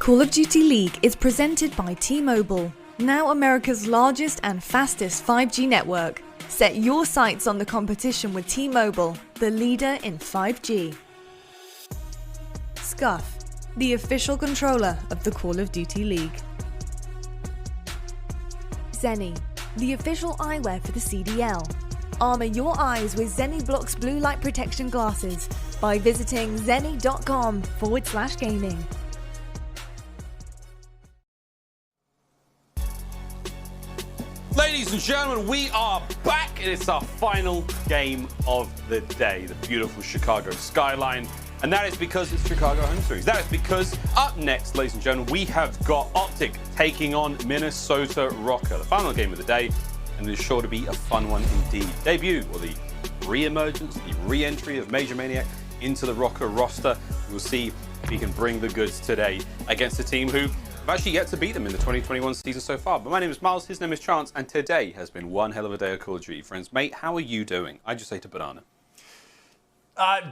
Call of Duty League is presented by T-Mobile, now America's largest and fastest 5G network. Set your sights on the competition with T-Mobile, the leader in 5G. Scuff, the official controller of the Call of Duty League. Seany, the official eyewear for the CDL. Armor your eyes with Seany Blocks blue light protection glasses by visiting seany.com/gaming. Ladies and gentlemen, we are back, and it's our final game of the day, the beautiful Chicago skyline. And that is because it's Chicago home series. That is because up next, ladies and gentlemen, we have got OpTic taking on Minnesota Røkkr, the final game of the day, and it is sure to be a fun one indeed. Debut, or the re-emergence, the re-entry of MajorManiak into the Røkkr roster. We'll see if he can bring the goods today against a team who have actually yet to beat them in the 2021 season so far. But my name is Miles, his name is Chance, and today has been one hell of a day of Call of Duty. Friends, mate, how are you doing? I just ate a banana.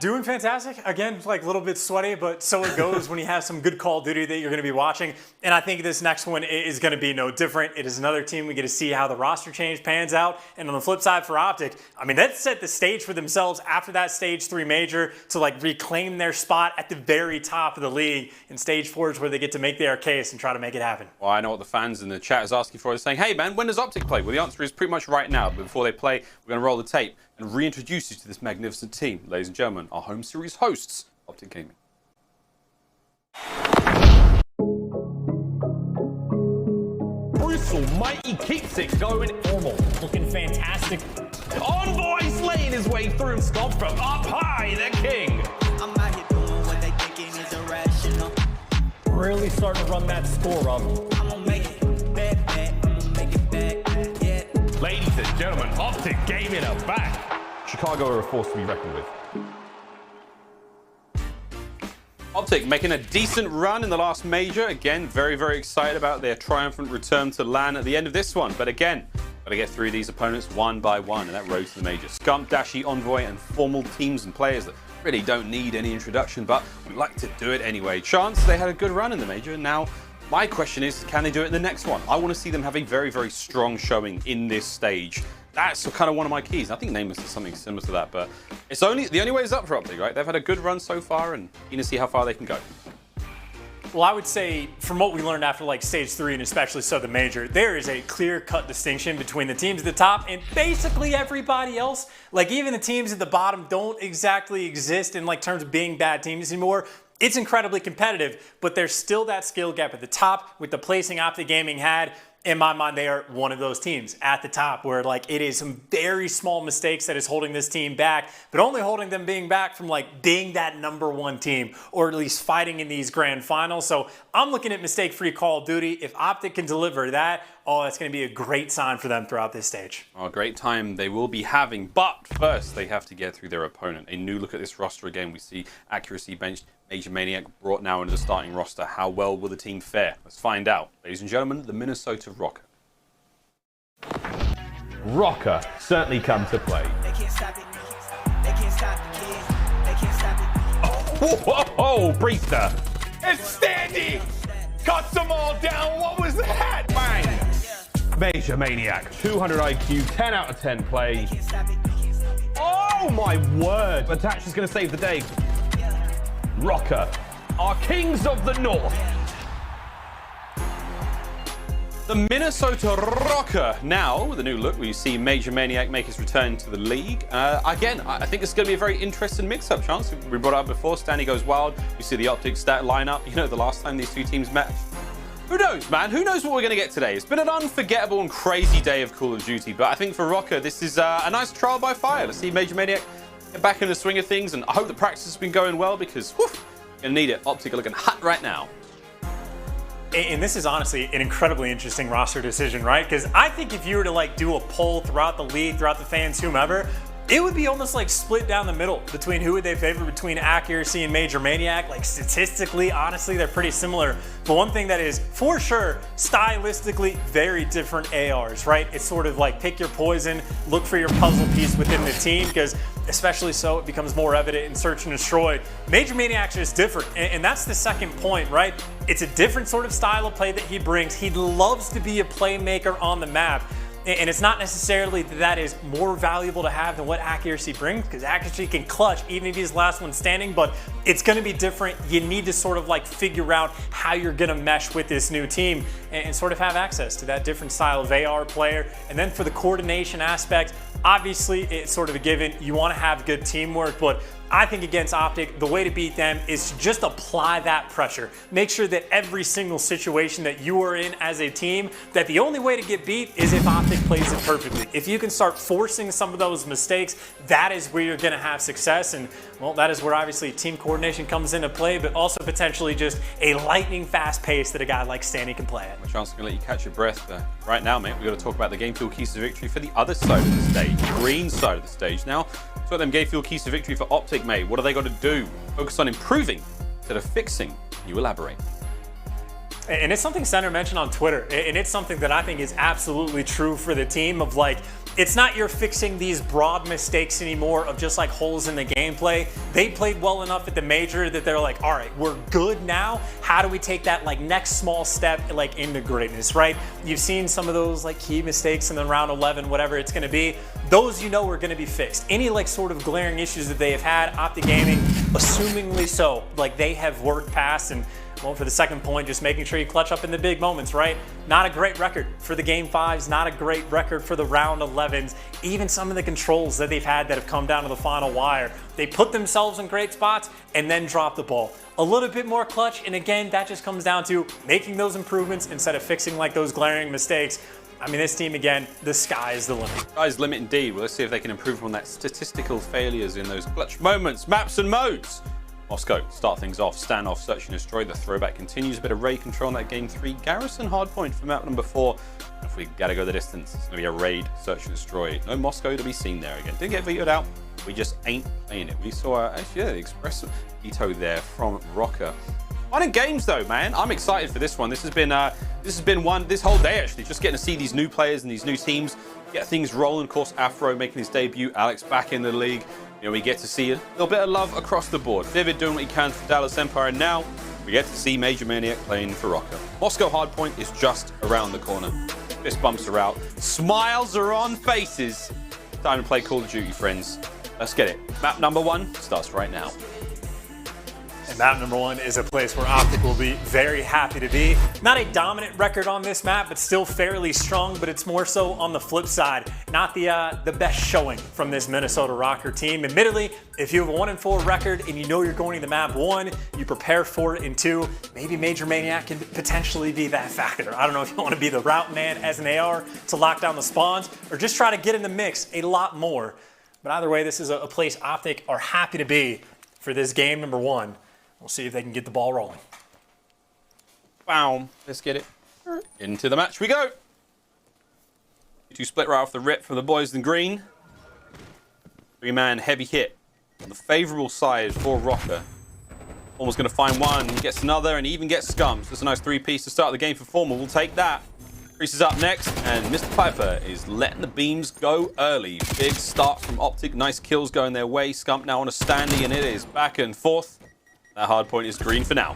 Doing fantastic. Again, like a little bit sweaty, but so it goes when you have some good Call of Duty that you're going to be watching. And I think this next one is going to be no different. It is another team. We get to see how the roster change pans out. And on the flip side for OpTic, I mean, that set the stage for themselves after that Stage 3 major to like reclaim their spot at the very top of the league. And Stage 4 is where they get to make their case and try to make it happen. Well, I know what the fans in the chat is asking for. They're saying, hey man, when does OpTic play? Well, the answer is pretty much right now. But before they play, we're going to roll the tape and reintroduce you to this magnificent team. Ladies and gentlemen, our home series hosts, OpTic Gaming. Brutal, mighty Crimsix going normal. Looking fantastic. Envoy slaying his way through. Scump from up high, the king. I'm out here doing what they thinking is irrational. Really starting to run that score up. I'm gonna make it back, I'm gonna make it back, yeah. Ladies and gentlemen, OpTic Gaming are back. Chicago are a force to be reckoned with. OpTic making a decent run in the last major. Again, very, very excited about their triumphant return to LAN at the end of this one. But again, got to get through these opponents one by one, and that road to the major. Scump, Dashy, Envoy, and formal teams and players that really don't need any introduction, but we like to do it anyway. Chance, they had a good run in the major, and now my question is, can they do it in the next one? I want to see them have a very, very strong showing in this stage. That's kind of one of my keys. I think Nameless is something similar to that, but it's the only way is up for OpTic, right? They've had a good run so far, and you need to see how far they can go. Well, I would say from what we learned after like Stage 3 and especially so the major, there is a clear-cut distinction between the teams at the top and basically everybody else. Like even the teams at the bottom don't exactly exist in like terms of being bad teams anymore. It's incredibly competitive, but there's still that skill gap at the top with the placing OpTic Gaming had. In my mind, they are one of those teams at the top where like it is some very small mistakes that is holding this team back, but only holding them being back from like being that #1 team or at least fighting in these grand finals. So I'm looking at mistake-free Call of Duty. If OpTic can deliver that, oh, that's going to be a great sign for them throughout this stage. Oh, a great time they will be having, but first they have to get through their opponent. A new look at this roster again. We see accuracy benched, MajorManiak brought now into the starting roster. How well will the team fare? Let's find out. Ladies and gentlemen, the Minnesota Røkkr. Røkkr certainly come to play. They can't stop it. They can't stop the kids. They can't stop it. Oh, Priestahh. And Standy cuts them all down. What was that? Bang. MajorManiak, 200 IQ, 10 out of 10 play. Oh my word. But Dashy is going to save the day. Røkkr are kings of the north. The Minnesota Røkkr now with a new look. We see MajorManiak make his return to the league. Again, I think it's going to be a very interesting mix-up. Chance we brought up before. Standy goes wild. We see the OpTic stat lineup. You know, the last time these two teams met. Who knows, man? Who knows what we're going to get today? It's been an unforgettable and crazy day of Call of Duty, but I think for Røkkr, this is a nice trial by fire. Let's see MajorManiak get back in the swing of things, and I hope the practice has been going well because, whew, you're going to need it. OpTic are looking hot right now. And this is honestly an incredibly interesting roster decision, right? Because I think if you were to like do a poll throughout the league, throughout the fans, whomever, it would be almost like split down the middle between who would they favor between accuracy and MajorManiak. Like statistically, honestly, they're pretty similar. But one thing that is for sure stylistically very different ARs, right? It's sort of like pick your poison, look for your puzzle piece within the team, because especially so it becomes more evident in Search and Destroy. MajorManiak is different, and that's the second point, right? It's a different sort of style of play that he brings. He loves to be a playmaker on the map. And it's not necessarily that is more valuable to have than what accuracy brings, because accuracy can clutch even if he's last one standing, but it's going to be different. You need to sort of like figure out how you're going to mesh with this new team and sort of have access to that different style of AR player. And then for the coordination aspect, obviously it's sort of a given. You want to have good teamwork, but I think against OpTic, the way to beat them is to just apply that pressure. Make sure that every single situation that you are in as a team, that the only way to get beat is if OpTic plays it perfectly. If you can start forcing some of those mistakes, that is where you're going to have success. And, well, that is where obviously team coordination comes into play, but also potentially just a lightning fast pace that a guy like Standy can play at. My chance to let you catch your breath right now, mate. We've got to talk about the game fuel keys to victory for the other side of the stage, green side of the stage. Now, so them game fuel keys to victory for OpTic, mate. What are they got to do? Focus on improving instead of fixing. You elaborate. And it's something Center mentioned on Twitter, and it's something that I think is absolutely true for the team of like, it's not you're fixing these broad mistakes anymore of just like holes in the gameplay. They played well enough at the major that they're like, all right, we're good now. How do we take that like next small step like into greatness, right? You've seen some of those like key mistakes in the round 11, whatever it's gonna be. Those you know are gonna be fixed. Any like sort of glaring issues that they have had, OpTic Gaming, assumingly so, like they have worked past. And well, for the second point, just making sure you clutch up in the big moments, right? Not a great record for the game 5s, not a great record for the round 11s. Even some of the controls that they've had that have come down to the final wire, they put themselves in great spots and then drop the ball. A little bit more clutch, and again, that just comes down to making those improvements instead of fixing like those glaring mistakes. I mean, this team, again, the sky is the limit. Sky's the limit indeed. Well, let's see if they can improve on that statistical failures in those clutch moments, maps and modes. Moscow start things off, standoff, search and destroy. The throwback continues. A bit of raid control in that game 3. Garrison hardpoint for map number 4. If we gotta go the distance, it's gonna be a raid, search and destroy. No Moscow to be seen there again. Didn't get vetoed out. We just ain't playing it. We saw actually the express veto there from Røkkr. Fun and games though, man. I'm excited for this one. This has been one this whole day actually. Just getting to see these new players and these new teams get things rolling. Of course, Afro making his debut. Alex back in the league. You know, we get to see a little bit of love across the board. Vivid doing what he can for Dallas Empire, and now we get to see MajorManiak playing for Røkkr. Moscow hardpoint is just around the corner. Fist bumps are out. Smiles are on faces. Time to play Call of Duty, friends. Let's get it. Map number 1 starts right now. And map number 1 is a place where OpTic will be very happy to be. Not a dominant record on this map, but still fairly strong, but it's more so on the flip side. Not the best showing from this Minnesota Røkkr team. Admittedly, if you have a 1-4 record and you know you're going to the map 1, you prepare for it in 2, maybe MajorManiak can potentially be that factor. I don't know if you want to be the route man as an AR to lock down the spawns, or just try to get in the mix a lot more. But either way, this is a place OpTic are happy to be for this game number 1. We'll see if they can get the ball rolling. Boom. Let's get it. Into the match we go. 2 split right off the rip for the boys in green. 3-man heavy hit on the favorable side for Røkkr. Formal's going to find one, he gets another, and he even gets Scump. So it's a nice 3-piece to start the game for Formal. We'll take that. Priestahh is up next, and Mr. Piper is letting the beams go early. Big start from OpTic. Nice kills going their way. Scump now on a Standy, and it is back and forth. That hard point is green for now.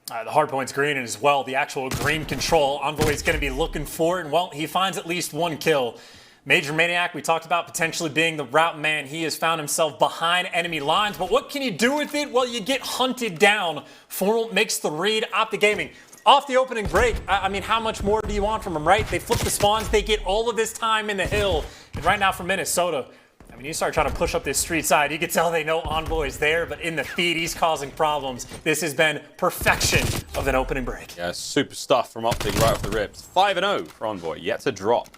The hard point's green, and as well, the actual green control Envoy is going to be looking for, and well, he finds at least 1 kill. MajorManiak, we talked about potentially being the route man. He has found himself behind enemy lines, but what can you do with it? Well, you get hunted down. Formal makes the read. OpTic Gaming off the opening break. I mean, how much more do you want from them, right? They flip the spawns. They get all of this time in the hill. And right now from Minnesota, I mean, you start trying to push up this street side, you can tell they know Envoy is there, but in the feed, he's causing problems. This has been perfection of an opening break. Yeah, super stuff from OpTic right off the rips. 5-0 for Envoy, yet to drop.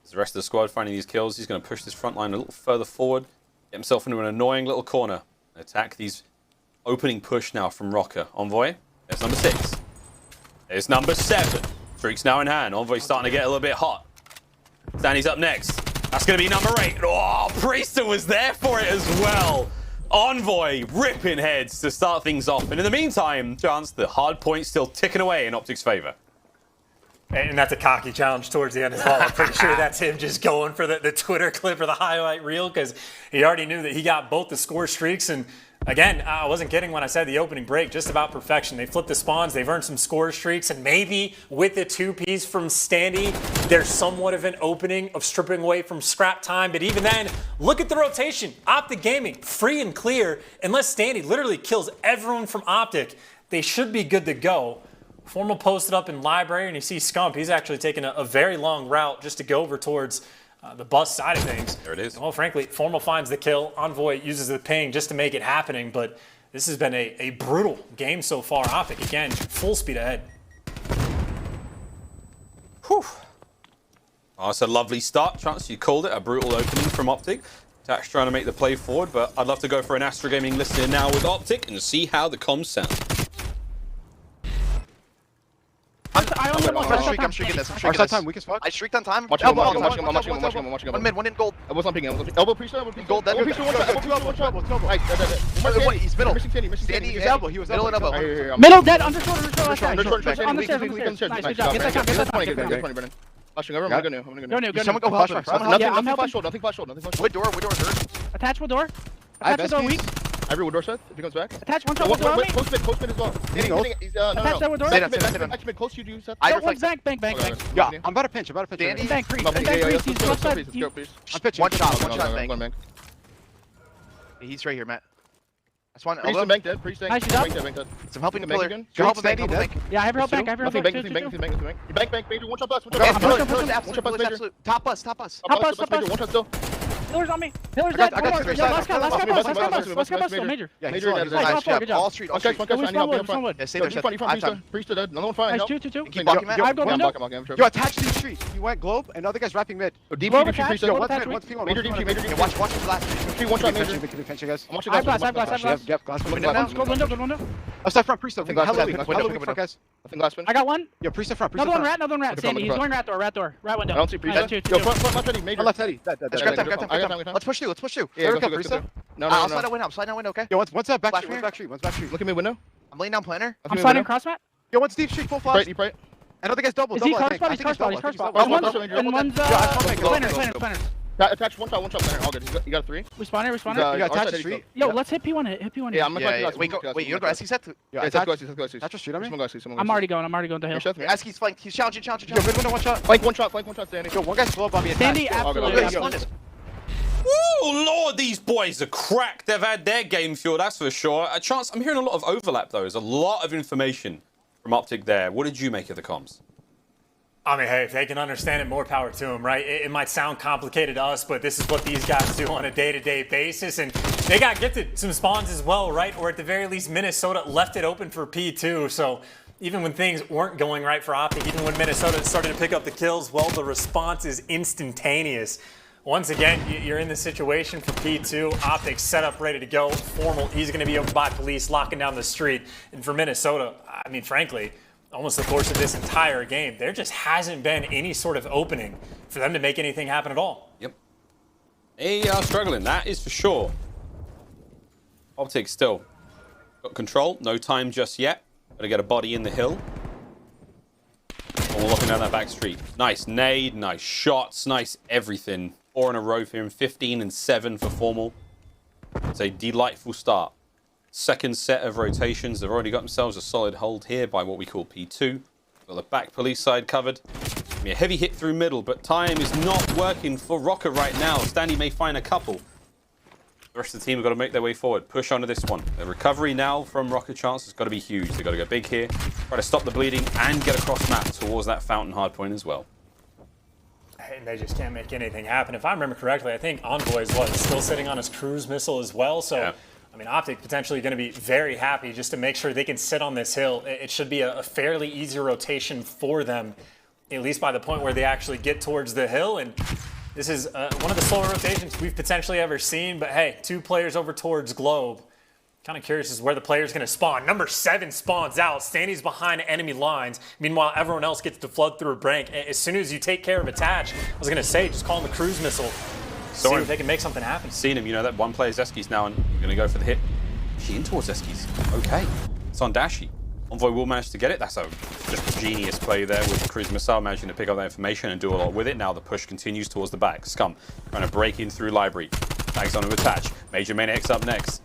As the rest of the squad finding these kills, he's going to push this front line a little further forward, get himself into an annoying little corner, and attack these opening push now from Røkkr. Envoy, there's number 6. There's number 7. Streaks now in hand. Envoy's starting to get a little bit hot. Standy's up next. That's going to be number 8. Oh, Priestahh was there for it as well. Envoy ripping heads to start things off. And in the meantime, chance the hard point still ticking away in OpTic's favor. And that's a cocky challenge towards the end as well. I'm pretty sure that's him just going for the Twitter clip or the highlight reel because he already knew that he got both the score streaks. And again, I wasn't kidding when I said the opening break, just about perfection. They flipped the spawns, they've earned some score streaks, and maybe with the 2Ps from Standy, there's somewhat of an opening of stripping away from scrap time. But even then, look at the rotation. OpTic Gaming, free and clear. Unless Standy literally kills everyone from OpTic, they should be good to go. Formal posted up in library, and you see Scump. He's actually taking a very long route just to go over towards the bus side of things. There it is. Well, frankly, Formal finds the kill. Envoy uses the ping just to make it happening, but this has been a brutal game so far. OpTic, again, full speed ahead. Whew. Oh, it's a lovely start. Chance, you called it, a brutal opening from OpTic. Dash trying to make the play forward, but I'd love to go for an Astro Gaming listener now with OpTic and see how the comms sound. I'm streaking this. I'm streaking this. Time, weak as fuck. I streaked on time. I'm watching. One mid, one in gold. Elbow ping, elbow Priestahh, Gold, elbow Priestahh, one shot. Wait, he's middle. Standy, He was elbow. He was middle elbow. and elbow. Middle dead, under short. On the stairs. Nice, Nice, good job. Get that time. Flashing over, I'm gonna Go new. Someone go help him. Nothing flash hold, nothing flash hold. Wood door hurt. Attach with door. Attach with door weak. Every wood door set, if he comes back. Attach one shot with door on me. Post mid as well. He's Attach that with door. Actually mid close to you, Seth. Got one bank. Yeah, I'm about to pinch. Standy. Bank priest. He's left side. I'm pitching. One shot. He's right here, Matt. That's one. Priestahh bank dead. Priestahh Nice, bank dead. I'm helping the Bank pillar. again. Go help him bank. Yeah, I have help bank. Nothing bank. Bank, major, one shot blast. Absolute. Top us. One shot still. Pillars on me. Pillars dead. Last guy still. Major. Yeah, Major dead. Nice job. All street. One catch, I need help. Yeah, stay there. Priestahh dead. Another one fine. Nice, Help. 2. Keep blocking, Matt. I go window. Yo, attached to the street. He went globe, and the other guy's wrapping mid. deep Globe Priestahh. attached, Yo, globe one's attached, mid, weak. major deep, Yeah, watch his last. one shot major. Guys. I'm watching I have glass. glass. Yep, glass. Looking at now. Good window. Let's start front Priestahh. I think glass HyDra, window. guys. I think glass win. I got one. Yo, Priestahh front. Another one rat. Sandy, he's going rat door. Rat window. I don't see Priestahh. Two. Yo, front left Eddie, major. Left Teddy. Dead. Grab time. I got time. Let's push two. Yeah, Go go Priestahh. Priestahh. No. I'll slide out window, okay? Yo, one's back Flash street. me. One's back street. Look at me window. I'm laying down planner. I'm sliding cross mat. Yo, one's deep street, full flash. Deep right. Another guy's double. Is he I car think. spot? I He's think car he's spot. double. And double. one's planners. Attach one shot planner. All good. You got a 3. Respawner. You got attached to street. Yo, let's hit P1 hit. Yeah, I'm gonna Yeah. go. Wait, you go SC set? Yeah, Let's go. attach to street on me. Someone go. I'm already going to hill. SC's flanked. He's challenging. Yo, mid window, one shot. Flank one shot, Standy. Yo, one guy's globe on me. Sandy, absolutely. Woo, Lord, these boys are cracked. They've had their game fuel, that's for sure. A chance, I'm hearing a lot of overlap, though. There's a lot of information from OpTic there. What did you make of the comms? I mean, hey, if they can understand it, more power to them, right? It might sound complicated to us, but this is what these guys do on a day-to-day basis. And they got gifted some spawns as well, right? Or at the very least, Minnesota left it open for P2. So even when things weren't going right for OpTic, even when Minnesota started to pick up the kills, well, the response is instantaneous. Once again, you're in the situation for P2. OpTic set up, ready to go. Formal, he's going to be over by police, locking down the street. And for Minnesota, I mean, frankly, almost the course of this entire game, there just hasn't been any sort of opening for them to make anything happen at all. Yep. They are struggling, that is for sure. OpTic still got control, no time just yet. Gotta get a body in the hill. We're looking down that back street. Nice nade, nice shots, nice everything. 4 in a row for him, 15 and 7 for Formal. It's a delightful start. Second set of rotations. They've already got themselves a solid hold here by what we call P2. Got the back police side covered. A heavy hit through middle, but time is not working for Røkkr right now. Standy may find a couple. The rest of the team have got to make their way forward. Push onto this one. The recovery now from Røkkr chance has got to be huge. They've got to go big here. Try to stop the bleeding and get across map towards that fountain hardpoint as well. And they just can't make anything happen. If I remember correctly, I think Envoy is still sitting on his cruise missile as well. So. Yeah. I mean, OpTic potentially going to be very happy just to make sure they can sit on this hill. It should be a fairly easy rotation for them, at least by the point where they actually get towards the hill. And this is one of the slower rotations we've potentially ever seen. But hey, 2 players over towards Globe. Kind of curious as where the player's going to spawn. Number 7 spawns out. Standy's behind enemy lines. Meanwhile, everyone else gets to flood through a break. As soon as you take care of attach, I was going to say, just call him the cruise missile. See if they can make something happen. Seen him, you know, that one player's Eskies now, and we're going to go for the hit. She in towards Eskies. Okay. It's on Dashy. Envoy will manage to get it. That's just a genius play there with the cruise missile, managing to pick up that information and do a lot with it. Now the push continues towards the back. Scump trying to break in through library. Tags on him attach. MajorManiak's up next.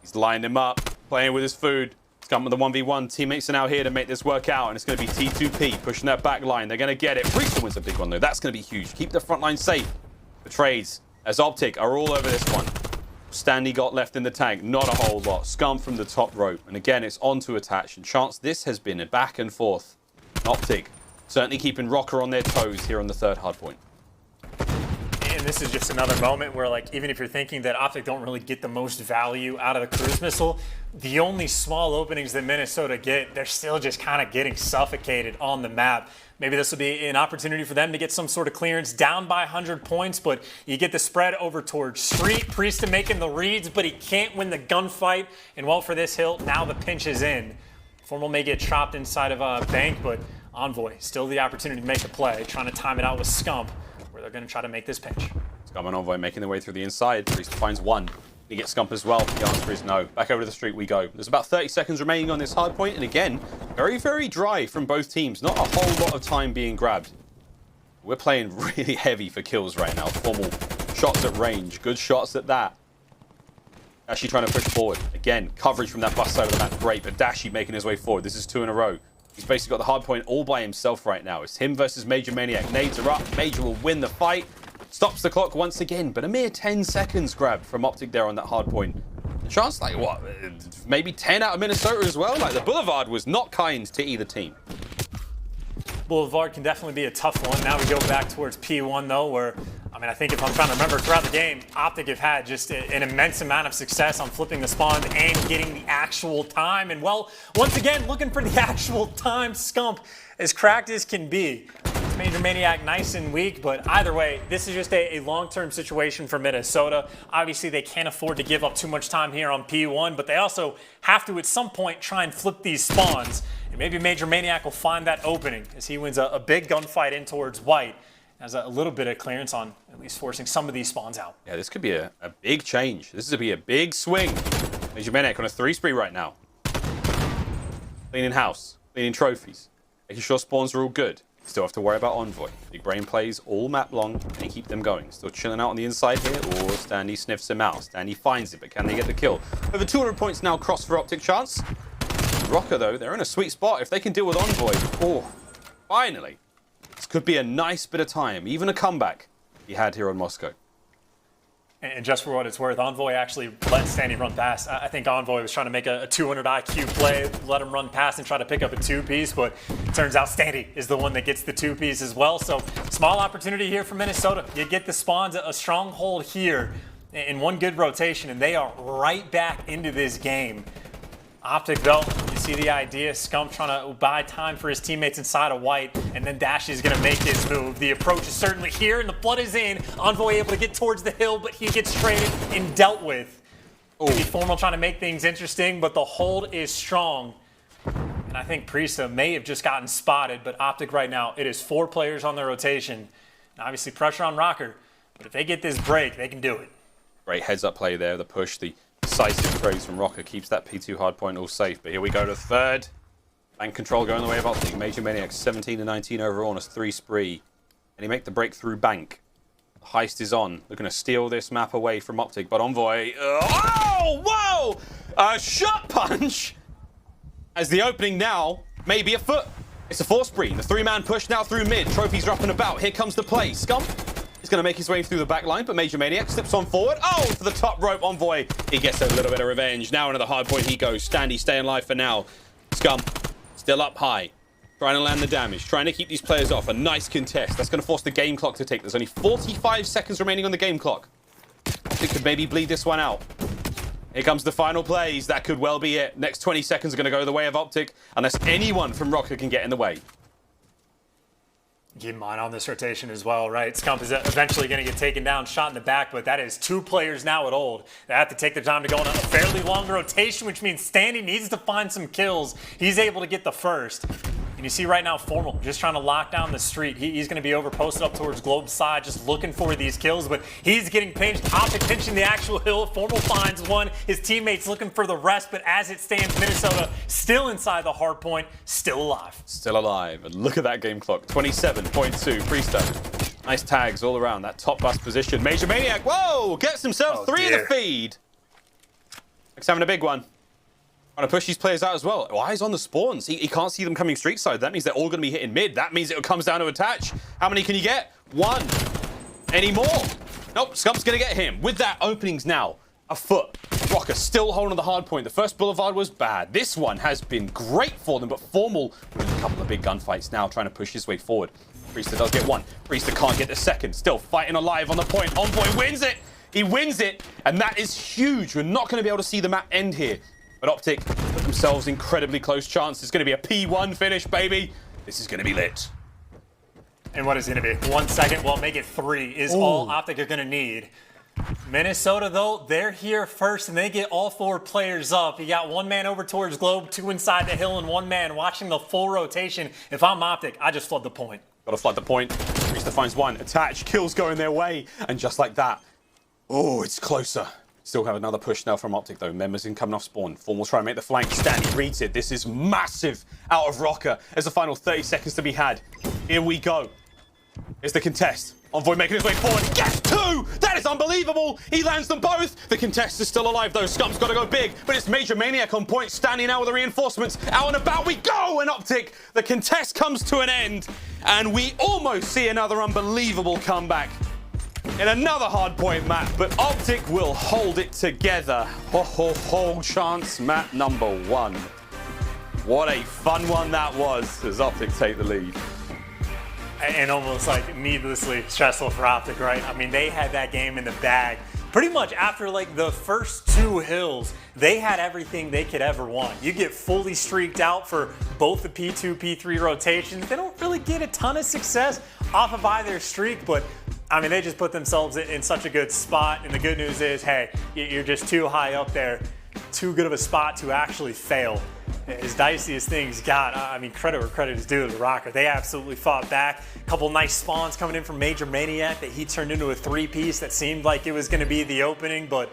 He's lined him up, playing with his food. Scump with the 1v1. Teammates are now here to make this work out, and it's going to be T2P pushing that back line. They're going to get it. Priestahh wins a big one, though. That's going to be huge. Keep the front line safe. The trades, as OpTic, are all over this one. Standy got left in the tank. Not a whole lot. Scump from the top rope. And again, it's on to attach. And chance this has been a back and forth. OpTic certainly keeping Røkkr on their toes here on the third hardpoint. And this is just another moment where, like, even if you're thinking that OpTic don't really get the most value out of the cruise missile, the only small openings that Minnesota get, they're still just kind of getting suffocated on the map. Maybe this will be an opportunity for them to get some sort of clearance down by 100 points, but you get the spread over towards Street. Priestahh making the reads, but he can't win the gunfight. And well, for this hill, now the pinch is in. Formal may get chopped inside of a bank, but Envoy still the opportunity to make a play, trying to time it out with Scump, where they're going to try to make this pinch. Scump and Envoy making their way through the inside. Priestahh finds one. He gets Scump as well. The answer is no. Back over to the street we go. There's about 30 seconds remaining on this hard point, and again, very, very dry from both teams. Not a whole lot of time being grabbed. We're playing really heavy for kills right now. Formal shots at range. Good shots at that. Dashy trying to push forward. Again, coverage from that bus side of the map. Great, but Dashy making his way forward. This is 2 in a row. He's basically got the hard point all by himself right now. It's him versus MajorManiak. Nades are up. Major will win the fight. Stops the clock once again, but a mere 10 seconds grabbed from OpTic there on that hard point. The chance, like, what, maybe 10 out of Minnesota as well? Like, the Boulevard was not kind to either team. Boulevard can definitely be a tough one. Now we go back towards P1, though, where, I mean, I think if I'm trying to remember throughout the game, OpTic have had just an immense amount of success on flipping the spawn and getting the actual time. And, well, once again, looking for the actual time, Scump, as cracked as can be. MajorManiak nice and weak, but either way, this is just a long-term situation for Minnesota. Obviously, they can't afford to give up too much time here on P1, but they also have to, at some point, try and flip these spawns. And maybe MajorManiak will find that opening as he wins a big gunfight in towards white. Has a little bit of clearance on at least forcing some of these spawns out. Yeah, this could be a big change. This is going to be a big swing. MajorManiak on a 3 spree right now. Cleaning house, cleaning trophies, making sure spawns are all good. Still have to worry about Envoy. Big brain plays all map long, and they keep them going. Still chilling out on the inside here, or Standy sniffs him out. Standy finds it, but can they get the kill? Over 200 points now crossed for OpTic chance. Røkkr, though, they're in a sweet spot. If they can deal with Envoy, oh, finally. This could be a nice bit of time, even a comeback he had here on Moscow. And just for what it's worth, Envoy actually let Standy run past. I think Envoy was trying to make a 200 IQ play, let him run past and try to pick up a 2-piece, but it turns out Standy is the one that gets the 2-piece as well. So small opportunity here for Minnesota. You get the spawns, a stronghold here in one good rotation, and they are right back into this game. OpTic, though, you see the idea. Scump trying to buy time for his teammates inside of white, and then Dashy is going to make his move. The approach is certainly here, and the flood is in. Envoy able to get towards the hill, but he gets traded and dealt with. Maybe Formal trying to make things interesting, but the hold is strong. And I think Priestahh may have just gotten spotted, but OpTic right now, it is 4 players on their rotation. And obviously pressure on Røkkr, but if they get this break, they can do it. Great heads-up play there, the push, the decisive trades from Røkkr keeps that P2 hardpoint all safe. But here we go to third. Bank control going the way of OpTic. MajorManiak 17-19 overall on a 3 spree. And he make the breakthrough bank. The heist is on. They're going to steal this map away from OpTic. But Envoy, oh, whoa! A shot punch! As the opening now may be a foot. It's a 4 spree. The 3-man push now through mid. Trophies are up and about. Here comes the play. Scump is going to make his way through the back line, but MajorManiak slips on forward. Oh, for the top rope, Envoy. He gets a little bit of revenge. Now into the hard point he goes. Standy staying alive for now. Scump still up high. Trying to land the damage. Trying to keep these players off. A nice contest. That's going to force the game clock to tick. There's only 45 seconds remaining on the game clock. It could maybe bleed this one out. Here comes the final plays. That could well be it. Next 20 seconds are going to go the way of OpTic, unless anyone from Røkkr can get in the way. Keep in mind on this rotation as well, right? Scump is eventually going to get taken down, shot in the back, but that is 2 players now at old. They have to take their time to go on a fairly long rotation, which means Standy needs to find some kills. He's able to get the first. And you see right now, Formal just trying to lock down the street. He's going to be over posted up towards Globe's side, just looking for these kills, but he's getting pinched. OpTic pinching the actual hill. Formal finds one. His teammates looking for the rest, but as it stands, Minnesota still inside the hard point, still alive. Still alive. And look at that game clock. 27.2. Priestahh. Nice tags all around that top bus position. MajorManiak, whoa, gets himself 3 in the feed. He's having a big one. Trying to push these players out as well. Oh, he's on the spawns. He can't see them coming street side. That means they're all going to be hitting mid. That means it comes down to attach. How many can you get? 1. Any more? Nope, Scump's going to get him. With that, openings now. A foot. Røkkr still holding the hard point. The first Boulevard was bad. This one has been great for them, but Formal with a couple of big gunfights now trying to push his way forward. Priestahh does get 1. Priestahh can't get the second. Still fighting alive on the point. Envoy wins it. He wins it, and that is huge. We're not going to be able to see the map end here. But OpTic put themselves incredibly close chance. It's going to be a P1 finish, baby. This is going to be lit. And what is it going to be? 1 second? Well, make it 3 is all OpTic are going to need. Minnesota, though, they're here first, and they get all 4 players up. You got 1 man over towards Globe, 2 inside the hill, and 1 man watching the full rotation. If I'm OpTic, I just flood the point. Got to flood the point. Priestahh finds 1. Attach. Kills going their way. And just like that. Oh, it's closer. Still have another push now from OpTic, though. Members in coming off spawn. Formal trying to make the flank. Standy reads it. This is massive out of Røkkr. There's the final 30 seconds to be had. Here we go. It's the contest. Envoy making his way forward. Gets 2! That is unbelievable! He lands them both. The contest is still alive, though. Scump's got to go big, but it's MajorManiak on point. Standing now with the reinforcements. Out and about we go! And OpTic, the contest comes to an end. And we almost see another unbelievable comeback. In another hard point map, but OpTic will hold it together. Chance map number 1. What a fun one that was as OpTic take the lead. And almost like needlessly stressful for OpTic, right? I mean, they had that game in the bag. Pretty much after like the first 2 hills, they had everything they could ever want. You get fully streaked out for both the P2, P3 rotations. They don't really get a ton of success off of either streak, but I mean, they just put themselves in such a good spot. And the good news is, hey, you're just too high up there, too good of a spot to actually fail. As dicey as things got, I mean, credit where credit is due to Røkkr. They absolutely fought back. A couple nice spawns coming in from MajorManiak that he turned into a 3-piece that seemed like it was going to be the opening, but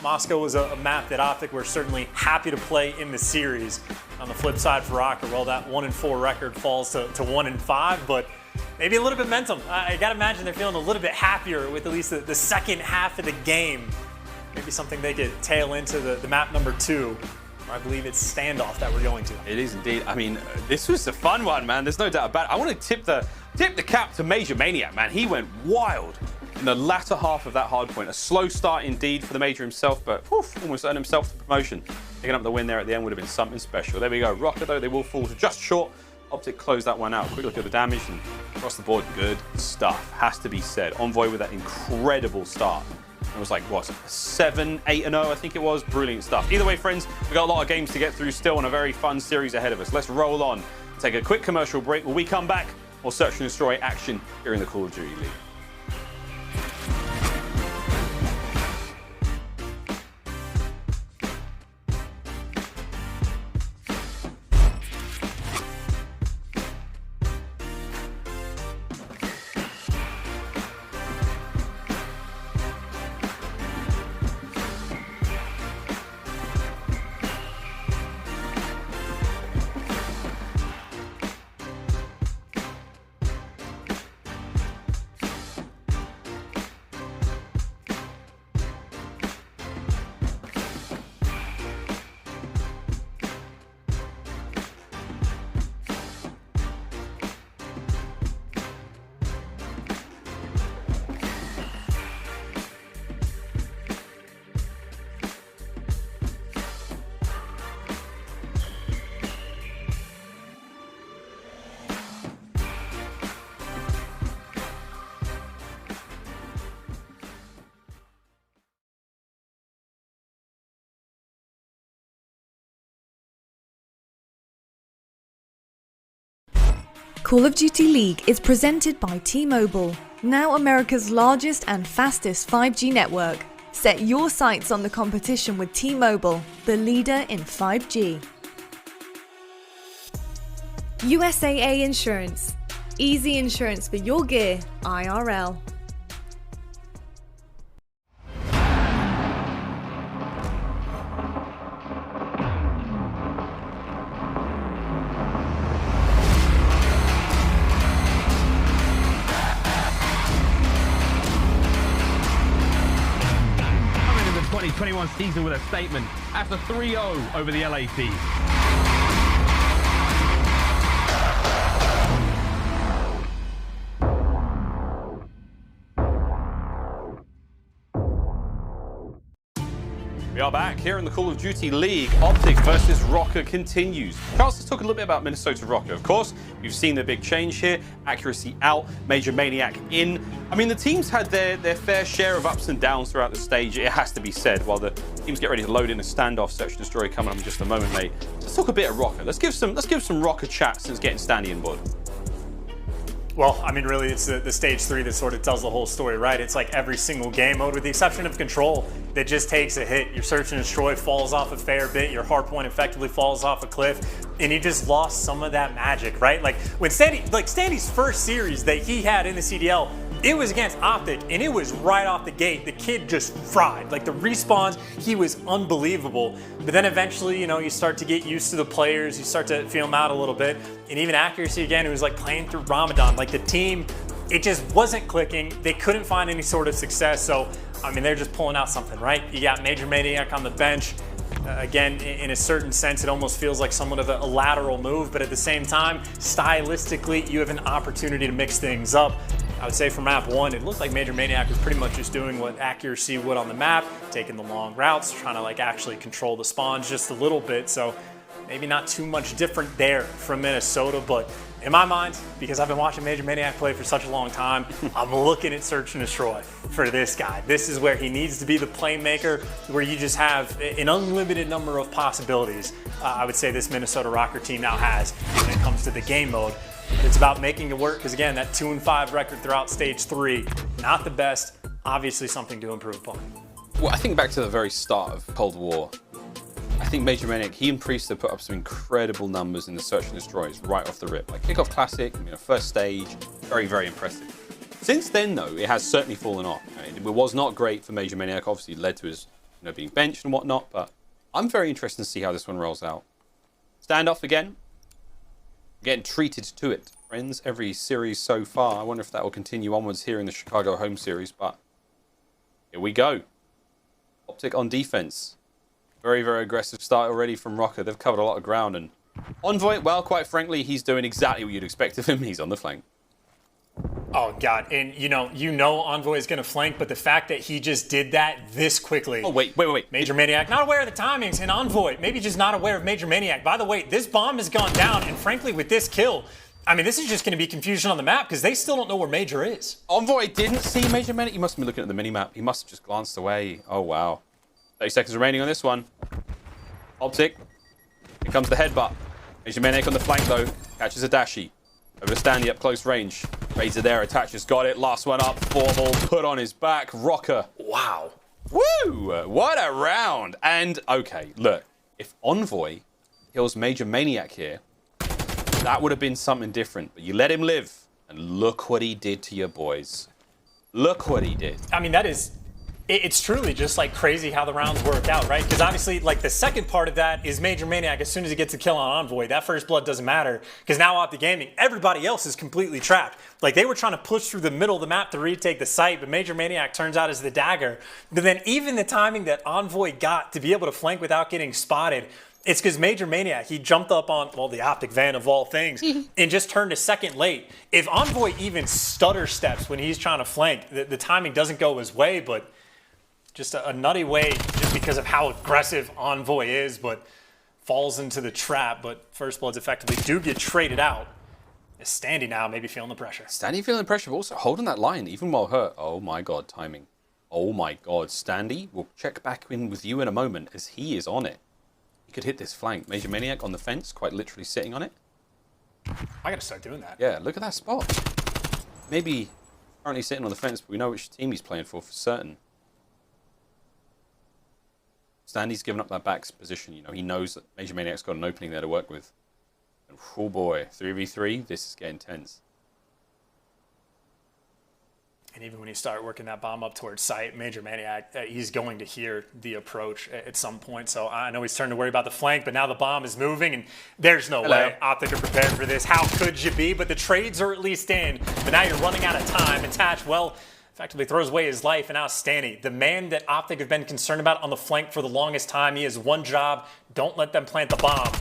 Moscow was a map that OpTic were certainly happy to play in the series. On the flip side for Røkkr, well, that 1-4 record falls to 1-5, but maybe a little bit momentum. I gotta imagine they're feeling a little bit happier with at least the second half of the game. Maybe something they could tail into the map number 2. I believe it's Standoff that we're going to. It is indeed. I mean, this was a fun one, man. There's no doubt about it. I want to tip the cap to MajorManiak, man. He went wild in the latter half of that hard point. A slow start indeed for the Major himself, but almost earned himself the promotion. Picking up the win there at the end would have been something special. There we go. Røkkr, though, they will fall to just short. OpTic closed that one out. Quick look at the damage and across the board, good stuff. Has to be said. Envoy with that incredible start. It was like, what, 7, 8-0, I think it was. Brilliant stuff. Either way, friends, we've got a lot of games to get through still and a very fun series ahead of us. Let's roll on. Take a quick commercial break. When we come back, more Search and Destroy action here in the Call of Duty League. Call of Duty League is presented by T-Mobile, now America's largest and fastest 5G network. Set your sights on the competition with T-Mobile, the leader in 5G. USAA Insurance. Easy insurance for your gear, IRL. Coming into the 2021 season with a statement after 3-0 over the LA Thieves. We are back here in the Call of Duty League. OpTic versus Røkkr continues. Charles, let's talk a little bit about Minnesota Røkkr. Of course, we've seen the big change here. Accuracy out, MajorManiak in. I mean, the teams had their fair share of ups and downs throughout the stage, it has to be said, while the teams get ready to load in a standoff. Search and Destroy coming up in just a moment, mate. Let's talk a bit of Røkkr. Let's give some Røkkr chat since getting Standy on board. Well, I mean, really, it's the stage 3 that sort of tells the whole story, right? It's like every single game mode, with the exception of Control, that just takes a hit. Your Search and Destroy falls off a fair bit, your hardpoint effectively falls off a cliff, and you just lost some of that magic, right? Like when Standy's first series that he had in the CDL, it was against OpTic, and it was right off the gate. The kid just fried. Like the respawns, he was unbelievable. But then eventually, you know, you start to get used to the players, you start to feel them out a little bit. And even Accuracy again, it was like playing through Ramadan. Like the team, it just wasn't clicking. They couldn't find any sort of success. So, I mean, they're just pulling out something, right? You got MajorManiak on the bench. Again, in a certain sense, it almost feels like somewhat of a lateral move, but at the same time, stylistically, you have an opportunity to mix things up. I would say for map 1, it looked like MajorManiak was pretty much just doing what Accuracy would on the map, taking the long routes, trying to like actually control the spawns just a little bit. So maybe not too much different there from Minnesota, but in my mind, because I've been watching MajorManiak play for such a long time, I'm looking at Search and Destroy for this guy. This is where he needs to be the playmaker, where you just have an unlimited number of possibilities. I would say this Minnesota Røkkr team now has when it comes to the game mode. It's about making it work, because again, that 2-5 record throughout stage 3, not the best, obviously something to improve upon. Well, I think back to the very start of Cold War. I think MajorManiak, he and Priestahh put up some incredible numbers in the Search and Destroys right off the rip. Like Kickoff Classic, you know, first stage, very, very impressive. Since then, though, it has certainly fallen off. It was not great for MajorManiak. Obviously, it led to his being benched and whatnot, but I'm very interested to see how this one rolls out. Standoff again. Getting treated to it, friends, every series so far. I wonder if that will continue onwards here in the Chicago home series, but here we go. OpTic on defense. Very, very aggressive start already from Røkkr. They've covered a lot of ground, and Envoy, well, quite frankly, he's doing exactly what you'd expect of him. He's on the flank. Oh, God. And, you know Envoy is going to flank, but the fact that he just did that this quickly. Oh, wait. MajorManiak, not aware of the timings, and Envoy, maybe just not aware of MajorManiak. By the way, this bomb has gone down, and frankly, with this kill, I mean, this is just going to be confusion on the map, because they still don't know where Major is. Envoy didn't see MajorManiak. He must have been looking at the minimap. He must have just glanced away. Oh, wow. 30 seconds remaining on this one. OpTic. Here comes the headbutt. MajorManiak on the flank, though. Catches a Dashy. Over to Standy up close range. Razor there, attaches, got it. Last one up, formal, put on his back. Røkkr. Wow. Woo! What a round. And, okay, look. If Envoy kills MajorManiak here, that would have been something different. But you let him live. And look what he did to your boys. Look what he did. I mean, it's truly just like crazy how the rounds work out, right? Because obviously, like the second part of that is MajorManiak. As soon as he gets a kill on Envoy, that first blood doesn't matter, because now OpTic Gaming, everybody else is completely trapped. Like they were trying to push through the middle of the map to retake the site, but MajorManiak turns out as the dagger. But then even the timing that Envoy got to be able to flank without getting spotted, it's because MajorManiak, he jumped up on, well, the OpTic van of all things, and just turned a second late. If Envoy even stutter steps when he's trying to flank, the timing doesn't go his way, but just a nutty way, just because of how aggressive Envoy is, but falls into the trap. But First Bloods effectively do get traded out. Standy now maybe feeling the pressure. Standy feeling the pressure, but also holding that line, even while hurt. Oh my God, timing. Oh my God, Standy, we'll check back in with you in a moment as he is on it. He could hit this flank. MajorManiak on the fence, quite literally sitting on it. I gotta start doing that. Yeah, look at that spot. Maybe currently sitting on the fence, but we know which team he's playing for certain. Standy's given up that back position. You know, he knows that MajorManiak's got an opening there to work with. And Oh boy, 3v3. This is getting tense. And even when you start working that bomb up towards site, MajorManiak, he's going to hear the approach at some point. So I know he's starting to worry about the flank, but now the bomb is moving, and there's no way OpTic are prepared for this. How could you be? But the trades are at least in. But now you're running out of time. And Tatch, well, effectively throws away his life. And now Standy, the man that OpTic have been concerned about on the flank for the longest time. He has one job. Don't let them plant the bomb.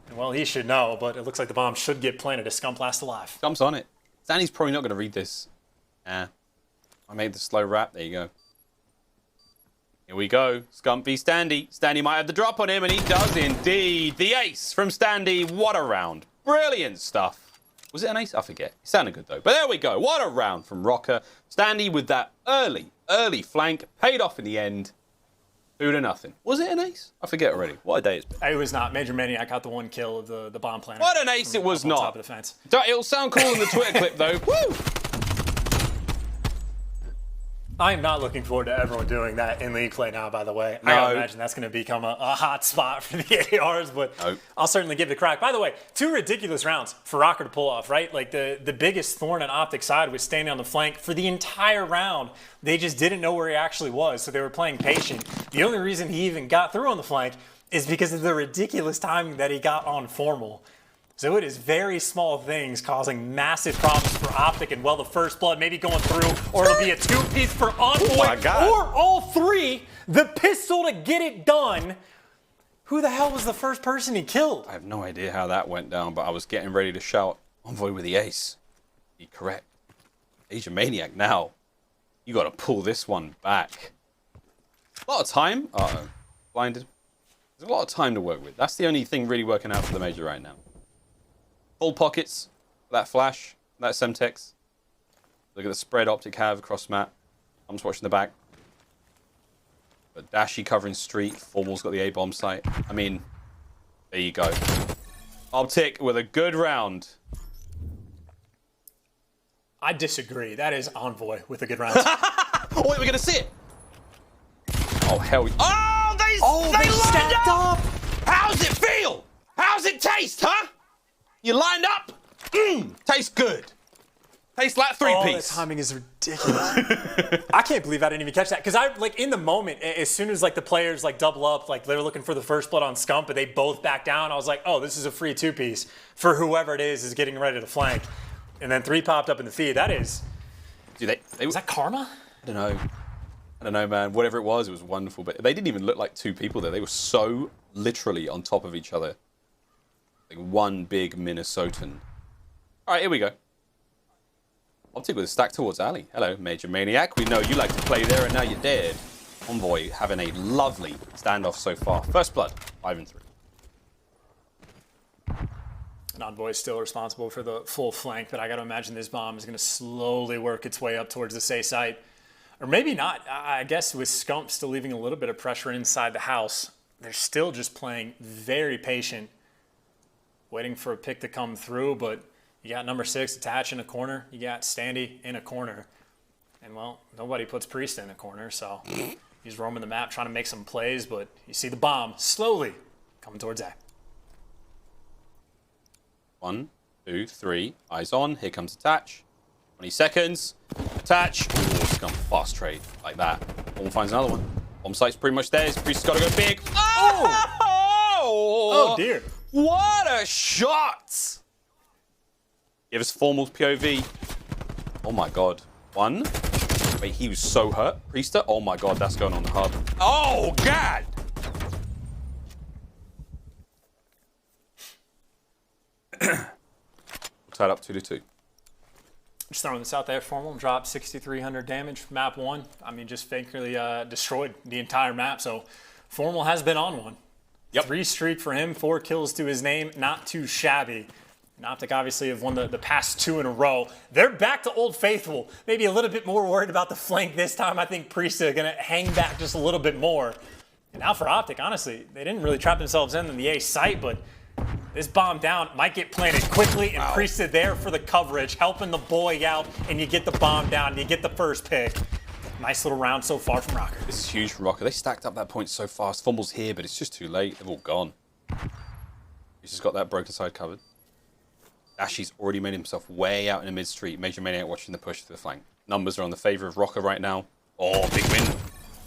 And well, he should know, but it looks like the bomb should get planted as Scump last alive. Scump's on it. Standy's probably not going to read this. I made the slow wrap. There you go. Here we go. Scump v Standy. Standy might have the drop on him, and he does indeed. The ace from Standy. What a round. Brilliant stuff. Was it an ace? I forget. It sounded good, though. But there we go. What a round from Røkkr. Standy with that early flank. Paid off in the end. 2-0. Was it an ace? I forget already. What a day it's been. It was not. MajorManiak got the one kill of the bomb planter. What an ace it was not. Top of the fence. It'll sound cool in the Twitter clip, though. Woo! I am not looking forward to everyone doing that in league play now, by the way. No. I gotta imagine that's gonna become a hot spot for the ARs, but I'll certainly give it a crack. By the way, 2 ridiculous rounds for Røkkr to pull off, right? Like the biggest thorn on OpTic side was standing on the flank for the entire round. They just didn't know where he actually was, so they were playing patient. The only reason he even got through on the flank is because of the ridiculous timing that he got on Formal. So it is very small things causing massive problems for OpTic, and well, the first blood maybe going through, or it'll be a 2-piece for Envoy, or all 3, the pistol to get it done. Who the hell was the first person he killed? I have no idea how that went down, but I was getting ready to shout Envoy with the ace. Be correct. MajorManiak now. You got to pull this one back. A lot of time. Uh-oh. Blinded. There's a lot of time to work with. That's the only thing really working out for the Major right now. Full pockets, that flash, that Semtex. Look at the spread OpTic have across map. I'm just watching the back. But Dashy covering street. Formal's got the A-bomb site. I mean, there you go. OpTic with a good round. I disagree. That is Envoy with a good round. Oh, wait, we're going to see it. Oh, hell. Oh, they stacked up. How's it feel? How's it taste, huh? You lined up? Tastes good. Tastes like 3-piece. Oh, the timing is ridiculous. I can't believe I didn't even catch that. Because I, like, in the moment, as soon as, like, the players, like, double up, like, they were looking for the first blood on Scump, but they both back down, I was like, oh, this is a free 2-piece for whoever it is getting ready to flank. And then 3 popped up in the feed. That is... Dude, is that karma? I don't know, man. Whatever it was wonderful. But they didn't even look like 2 people there. They were so literally on top of each other. Like one big Minnesotan. All right, here we go. OpTic with a stack towards aLLeY. Hello, MajorManiak. We know you like to play there, and now you're dead. Envoy having a lovely standoff so far. First blood, 5-3. And Envoy is still responsible for the full flank, but I got to imagine this bomb is going to slowly work its way up towards the safe site. Or maybe not. I guess with Scump still leaving a little bit of pressure inside the house, they're still just playing very patient, waiting for a pick to come through, but you got number 6 attached in a corner. You got Standy in a corner. And, well, nobody puts Priestahh in a corner, so he's roaming the map trying to make some plays, but you see the bomb slowly coming towards A. 1, 2, 3. Eyes on. Here comes attach. 20 seconds. Attach. Ooh, Scump fast trade like that. Formal finds another one. Bomb site's pretty much theirs. Priestah's got to go big. Oh, dear. What a shot! Give us Formal's POV. Oh my god. 1. Wait, he was so hurt. Priestahh. Oh my god, that's going on the hub. Oh god! Tied up 2-2. Just throwing this out there, Formal dropped 6,300 damage. Map 1, I mean, just fakely destroyed the entire map. So Formal has been on one. Yep. 3 streak for him, 4 kills to his name. Not too shabby. And OpTic obviously have won the past 2 in a row. They're back to Old Faithful. Maybe a little bit more worried about the flank this time. I think Priestahh going to hang back just a little bit more. And now for OpTic, honestly, they didn't really trap themselves in the A site, but this bomb down might get planted quickly, and Priestahh there for the coverage, helping the boy out, and you get the bomb down, and you get the first pick. Nice little round so far from Røkkr. This is huge from Røkkr. They stacked up that point so fast. Formal's here, but it's just too late. They've all gone. He's just got that broken side covered. Dashy's already made himself way out in the mid street. MajorManiak watching the push to the flank. Numbers are on the favor of Røkkr right now. Oh, big win.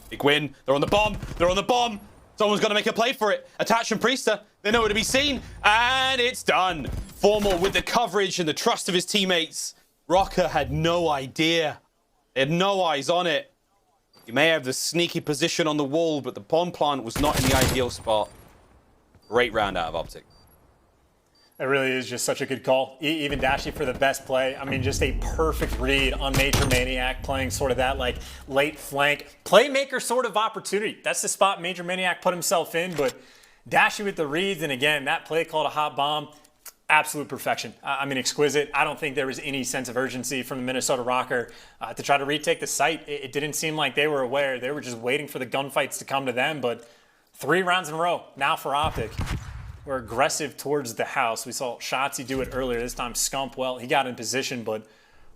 Big win. They're on the bomb. They're on the bomb. Someone's got to make a play for it. Attach and Priestahh. They're nowhere to be seen. And it's done. Formal with the coverage and the trust of his teammates. Røkkr had no idea. They had no eyes on it. He may have the sneaky position on the wall, but the bomb plant was not in the ideal spot. Great round out of OpTic. It really is just such a good call. Even Dashy for the best play. I mean, just a perfect read on MajorManiak, playing sort of that like late flank playmaker sort of opportunity. That's the spot MajorManiak put himself in, but Dashy with the reads, and again, that play called a hot bomb, absolute perfection. I mean, exquisite. I don't think there was any sense of urgency from the Minnesota Røkkr to try to retake the site. It didn't seem like they were aware. They were just waiting for the gunfights to come to them, but 3 rounds in a row now for OpTic. We're aggressive towards the house. We saw Shotzzy do it earlier. This time Scump, well, he got in position, but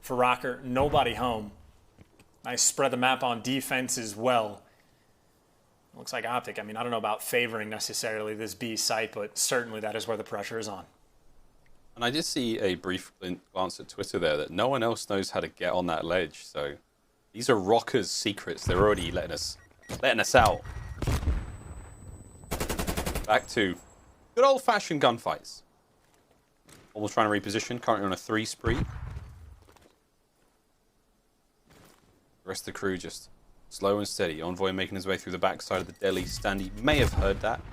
for Røkkr, nobody home. Nice spread the map on defense as well. Looks like OpTic, I mean, I don't know about favoring necessarily this B site, but certainly that is where the pressure is on. And I did see a brief glance at Twitter there that no one else knows how to get on that ledge. So these are Røkkr's secrets. They're already letting us out. Back to good old-fashioned gunfights. Almost trying to reposition. Currently on a 3 spree. The rest of the crew just slow and steady. Envoy making his way through the backside of the deli. Standy may have heard that. A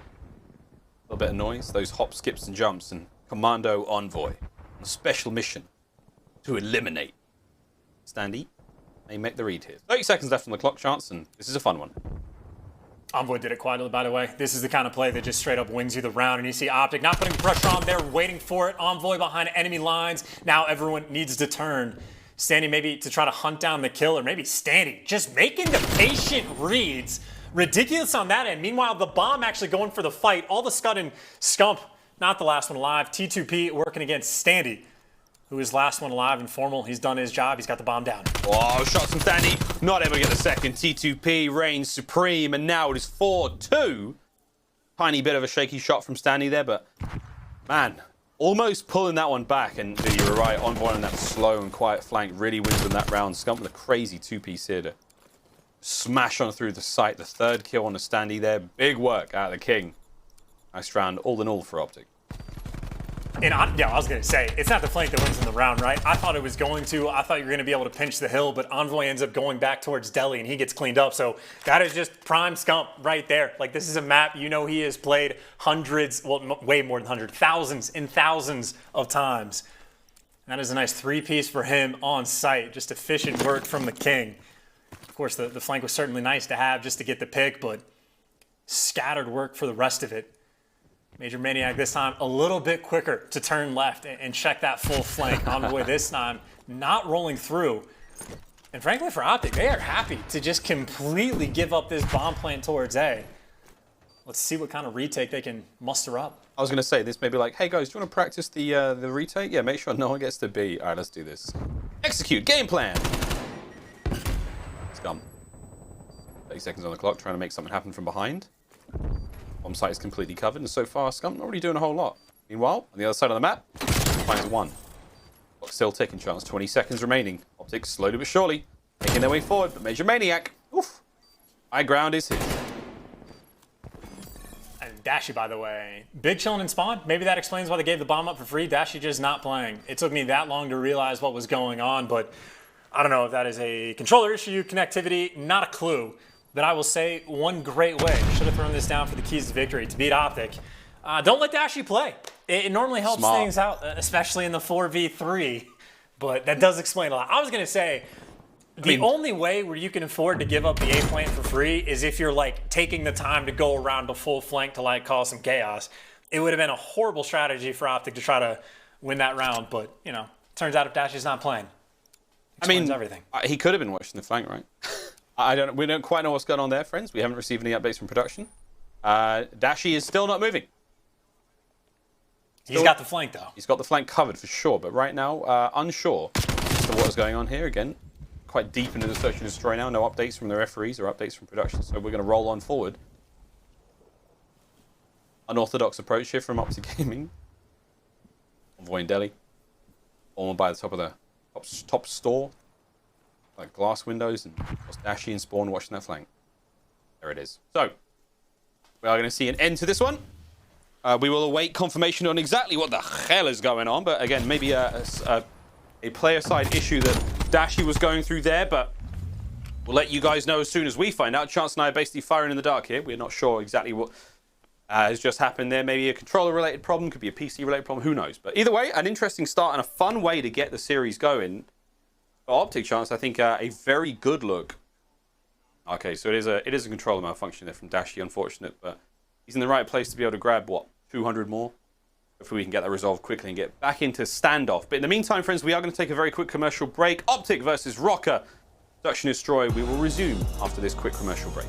little bit of noise. Those hop, skips, and jumps. And Commando Envoy on a special mission to eliminate Standy. They make the read here. 30 seconds left on the clock, Chance, and this is a fun one. Envoy did it quietly, by the way. This is the kind of play that just straight up wins you the round. And you see OpTic not putting pressure on there, waiting for it. Envoy behind enemy lines. Now everyone needs to turn. Standy maybe to try to hunt down the kill, or maybe Standy just making the patient reads. Ridiculous on that end. Meanwhile, the bomb actually going for the fight. All the scud and Scump, not the last one alive. T2P working against Standy, who is last one alive and Formal. He's done his job. He's got the bomb down. Oh, shots from Standy. Not able to get the second. T2P reigns supreme, and now it is 4-2. Tiny bit of a shaky shot from Standy there, but man, almost pulling that one back. And you were right, Envoy on that slow and quiet flank really wins them that round. Scump with a crazy 2-piece here to smash on through the site. The 3rd kill on the Standy there. Big work out of the King. Nice round all in all for OpTic. And yeah, I was going to say, it's not the flank that wins in the round, right? I thought it was going to. I thought you were going to be able to pinch the hill, but Envoy ends up going back towards Deli, and he gets cleaned up. So that is just prime Scump right there. Like, this is a map you know he has played hundreds, well, way more than hundreds, thousands and thousands of times. That is a nice 3-piece for him on site. Just efficient work from the King. Of course, the flank was certainly nice to have just to get the pick, but scattered work for the rest of it. MajorManiak this time a little bit quicker to turn left and check that full flank. Envoy this time not rolling through. And frankly for OpTic, they are happy to just completely give up this bomb plant towards A. Let's see what kind of retake they can muster up. I was going to say, this may be like, hey guys, do you want to practice the retake? Yeah, make sure no one gets to B. All right, let's do this. Execute game plan. Scum. 30 seconds on the clock, trying to make something happen from behind. Bomb site is completely covered, and so far, Scump not really doing a whole lot. Meanwhile, on the other side of the map, finds 1. Clock still ticking, Chance. 20 seconds remaining. OpTic slowly but surely making their way forward, but MajorManiak, oof, high ground is his. And Dashy, by the way, big chillin' in spawn. Maybe that explains why they gave the bomb up for free. Dashy just not playing. It took me that long to realize what was going on, but I don't know if that is a controller issue, connectivity, not a clue. But I will say one great way, should have thrown this down for the keys to victory, to beat OpTic. Don't let Dashy play. It normally helps things out, especially in the 4v3, but that does explain a lot. I was going to say, the only way where you can afford to give up the A plant for free is if you're like taking the time to go around the full flank to like cause some chaos. It would have been a horrible strategy for OpTic to try to win that round, but you know, turns out if Dashy's not playing, explains everything. He could have been watching the flank, right? We don't quite know what's going on there, friends. We haven't received any updates from production. Dashy is still not moving. He's got the flank, though. He's got the flank covered for sure, but right now, unsure as to what is going on here. Again, quite deep into the search and destroy now. No updates from the referees or updates from production, so we're going to roll on forward. unorthodox approach here from OpTic Gaming. Envoy in Delhi. All by the top of the top store. Like glass windows, and Dashy and Spawn watching that flank. There it is. So, we are going to see an end to this one. We will await confirmation on exactly what the hell is going on, but again, maybe a player side issue that Dashy was going through there, but we'll let you guys know as soon as we find out. Chance and I are basically firing in the dark here. We're not sure exactly what has just happened there. Maybe a controller-related problem, could be a PC-related problem, who knows. But either way, an interesting start and a fun way to get the series going. For OpTic, Chance, I think a very good look. Okay, so it is a controller malfunction there from Dashy, unfortunate, but he's in the right place to be able to grab, what, 200 more? Hopefully we can get that resolved quickly and get back into standoff. But in the meantime, friends, we are going to take a very quick commercial break. OpTic versus Røkkr. Search and Destroy. We will resume after this quick commercial break.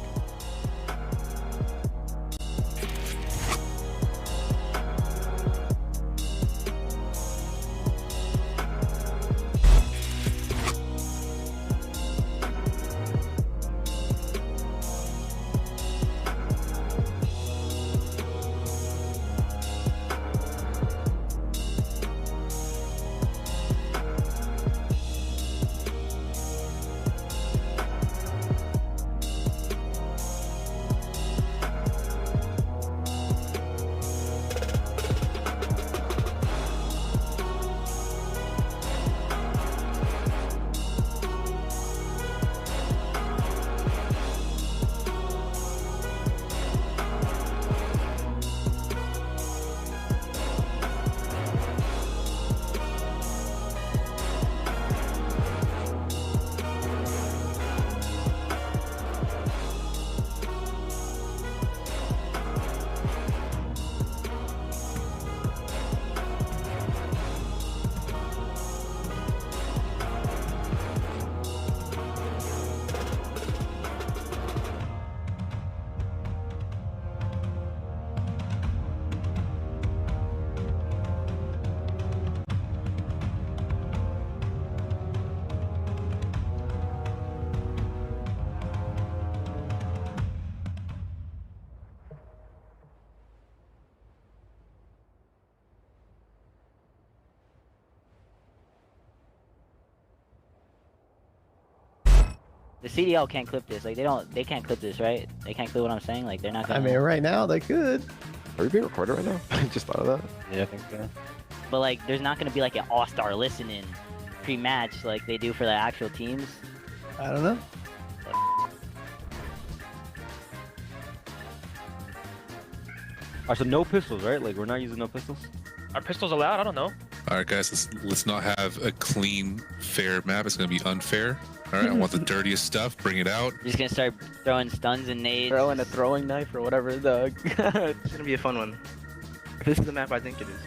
The CDL can't clip this. Like they can't clip this, right? They can't clip what I'm saying. Like they're not gonna. I mean, right now they could. Are we being recorded right now? I just thought of that. Yeah, I think so. But like, there's not gonna be like an all-star listening pre-match like they do for the actual teams. I don't know. Alright, so no pistols, right? Like we're not using no pistols? Are pistols allowed? I don't know. Alright guys, let's not have a clean, fair map. It's gonna be unfair. Alright, I want the dirtiest stuff. Bring it out. You're just gonna start throwing stuns and nades. Throwing a throwing knife or whatever. It's gonna be a fun one. This is the map I think it is.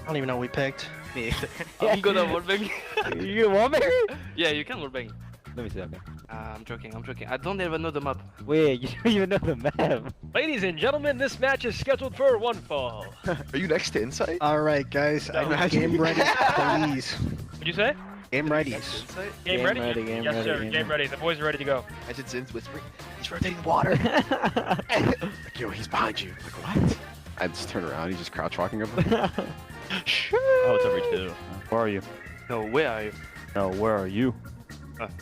I don't even know what we picked. Me either. I'm good at wallbang. You get wallbang? Yeah, you can wallbang. Let me see, okay. I'm joking. I don't even know the map. Wait, you don't even know the map. Ladies and gentlemen, this match is scheduled for one fall. Are you next to Insight? Alright, guys. I game ready, please. What'd you say? Game ready. Game ready? Game yes, ready, sir. game Game ready. The boys are ready to go. Imagine Zin's whispering. He's rotating the water. Like, yo, he's behind you. Like, what? I just turn around, he's just crouch walking over. Oh, it's over 2. Where are you? No, where are you? No, where are you?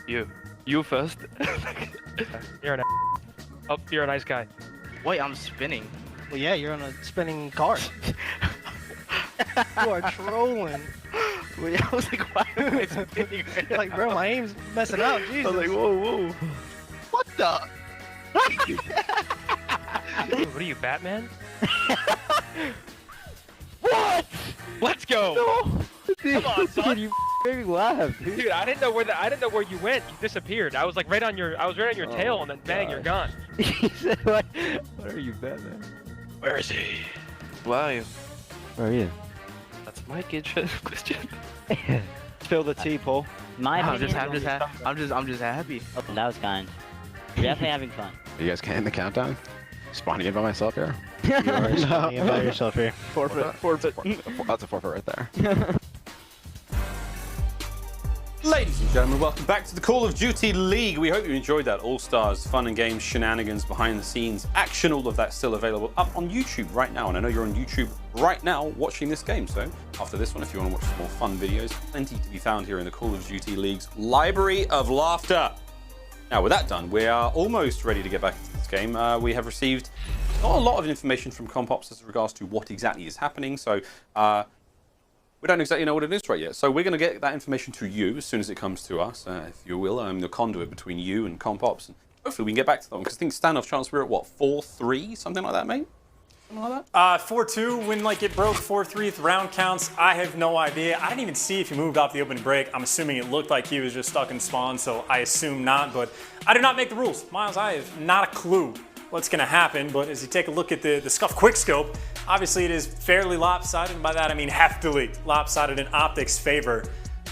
You. You first. You're an Oh, you're a nice guy. Wait, I'm spinning. Well, yeah, you're on a spinning car. You are trolling. Wait, I was like, why am I spinning right now? Like, bro, my aim's messing up. Jesus. I was like, whoa, whoa. What the? What are you, Batman? What? Let's go. No. Come on, son. You made me laugh, dude. Dude, I didn't know where you went. You disappeared. I was like right on your tail, and then bang, you're gone. He said, what are you, Batman? Where is he? Where are you? Where are you? That's my question. Spill the tea, Paul. My I'm just opinion. happy. Oh, that was kind. You're definitely having fun. You guys can't end the countdown? Spawning in by myself here? You are spawning in by yourself here. Forfeit. That's a forfeit right there. Ladies and gentlemen, welcome back to the Call of Duty League. We hope you enjoyed that All-Stars, fun and games, shenanigans, behind the scenes, action, all of that still available up on YouTube right now. And I know you're on YouTube right now watching this game. So after this one, if you want to watch some more fun videos, plenty to be found here in the Call of Duty League's Library of Laughter. Now, with that done, we are almost ready to get back into this game. We have received not a lot of information from CompOps as regards to what exactly is happening. So we don't exactly know what it is right yet. So we're going to get that information to you as soon as it comes to us, if you will. I'm the conduit between you and CompOps. And hopefully we can get back to them. Because I think standoff chance we're at, what, 4-3? Something like that, mate? Something like that? 4-2 when like it broke 4-3 round counts. I have no idea. I didn't even see if he moved off the opening break. I'm assuming it looked like he was just stuck in spawn, so I assume not. But I do not make the rules. Miles, I have not a clue what's going to happen. But as you take a look at the Scuff Quickscope, obviously it is fairly lopsided, and by that I mean heftily lopsided in OpTic's favor.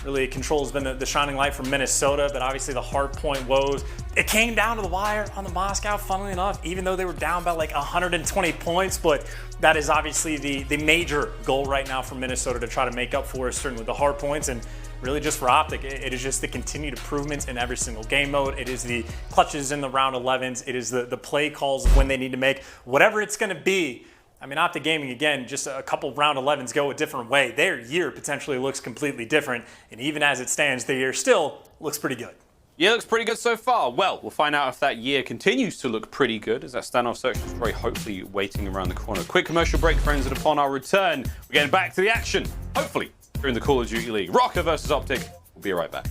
Really, Control's been the shining light from Minnesota, but obviously the hard point woes. It came down to the wire on the Moscow, funnily enough, even though they were down by like 120 points, but that is obviously the major goal right now for Minnesota to try to make up for, certainly the hard points, and really just for OpTic, it is just the continued improvements in every single game mode. It is the clutches in the round 11s. It is the play calls of when they need to make whatever it's going to be. I mean, OpTic Gaming, again, just a couple round 11s go a different way. Their year potentially looks completely different, and even as it stands, the year still looks pretty good. Yeah, looks pretty good so far. Well, we'll find out if that year continues to look pretty good as that standoff search is very hopefully waiting around the corner. Quick commercial break, friends, and upon our return, we're getting back to the action, hopefully, here in the Call of Duty League. Røkkr versus OpTic. We'll be right back.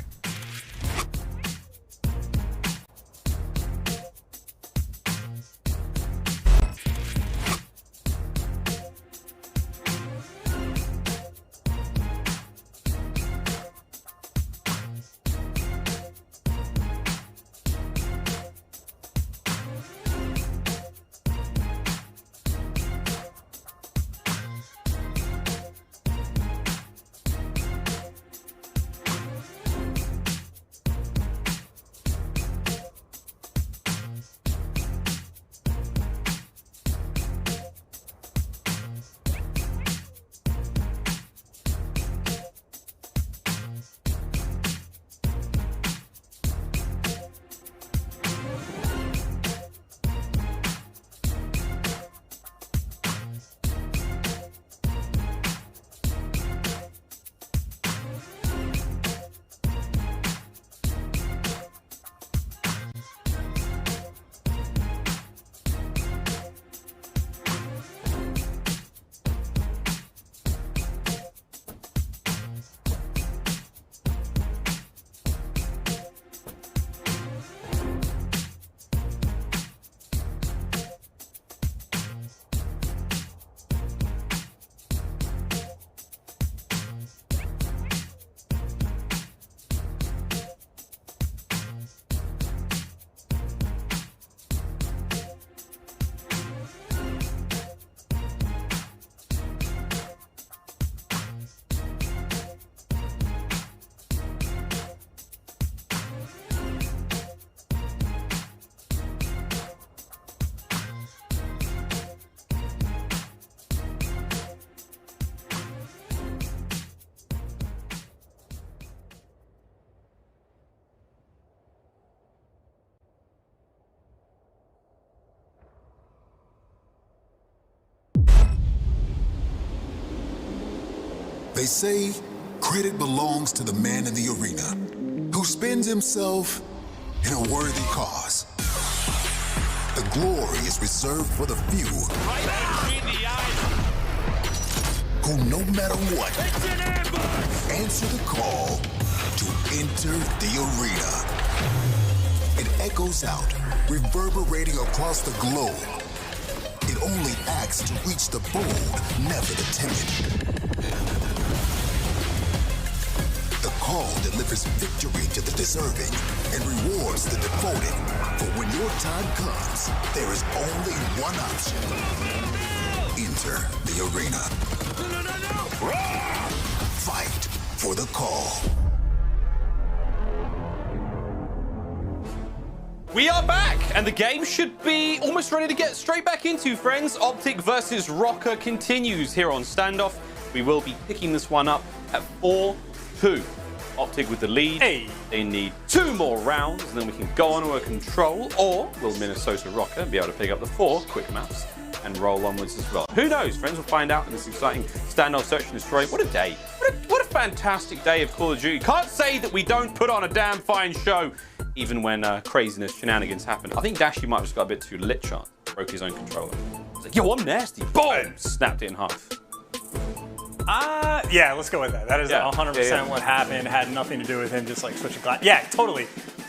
They say credit belongs to the man in the arena who spends himself in a worthy cause. The glory is reserved for the few who, no matter what, answer the call to enter the arena. It echoes out, reverberating across the globe. It only acts to reach the bold, never the timid. The call delivers victory to the deserving and rewards the devoted. For when your time comes, there is only one option. Enter the arena. Fight for the call. We are back, and the game should be almost ready to get straight back into, friends. OpTic versus Røkkr continues here on Standoff. We will be picking this one up at 4-2. OpTic with the lead. Hey. They need 2 more rounds, and then we can go on to a control, or will Minnesota Røkkr be able to pick up the 4 quick maps and roll onwards as well? Who knows? Friends, will find out in this exciting standoff search and destroy. What a day. What a fantastic day of Call of Duty. Can't say that we don't put on a damn fine show, even when craziness shenanigans happen. I think Dashy might have just got a bit too lit, Sean. Broke his own controller. He's like, yo, I'm nasty. Boom! Snapped it in half. Yeah, let's go with that. That is 100% what happened. Had nothing to do with him just like switching glass. Yeah, totally.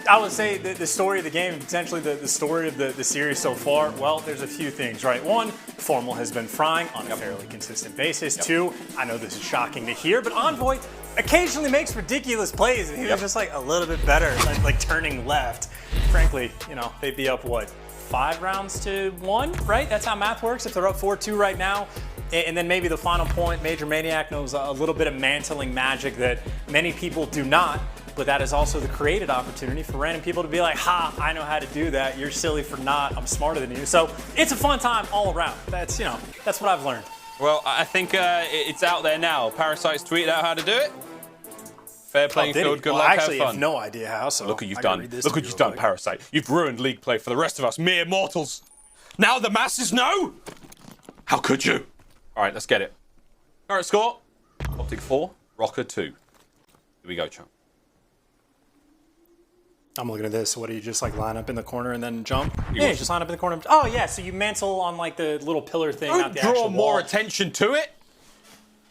I would say the story of the game, potentially the story of the series so far, well, there's a few things, right? 1, Formal has been frying on a fairly consistent basis. 2, I know this is shocking to hear, but Envoy occasionally makes ridiculous plays, and he was just like a little bit better, like turning left. Frankly, you know, they'd be up, what, 5 rounds to 1, right? That's how math works. If they're up 4-2 right now, and then maybe the final point, MajorManiak knows a little bit of mantling magic that many people do not, but that is also the created opportunity for random people to be like, ha, I know how to do that. You're silly for not. I'm smarter than you. So it's a fun time all around. That's, you know, that's what I've learned. Well, I think it's out there now. Parasite's tweeted out how to do it. Fair playing field, good luck, have fun. I have no idea how, so look what you've done. Look what you've done, Parasite. You've ruined League play for the rest of us, mere mortals. Now the masses know? How could you? All right, let's get it. Current score, OpTic 4, Røkkr 2. Here we go, champ. I'm looking at this. What do you just like line up in the corner and then jump? Yeah, you just line up in the corner. Oh, yeah, so you mantle on like the little pillar thing, not the actual wall. Draw more attention to it.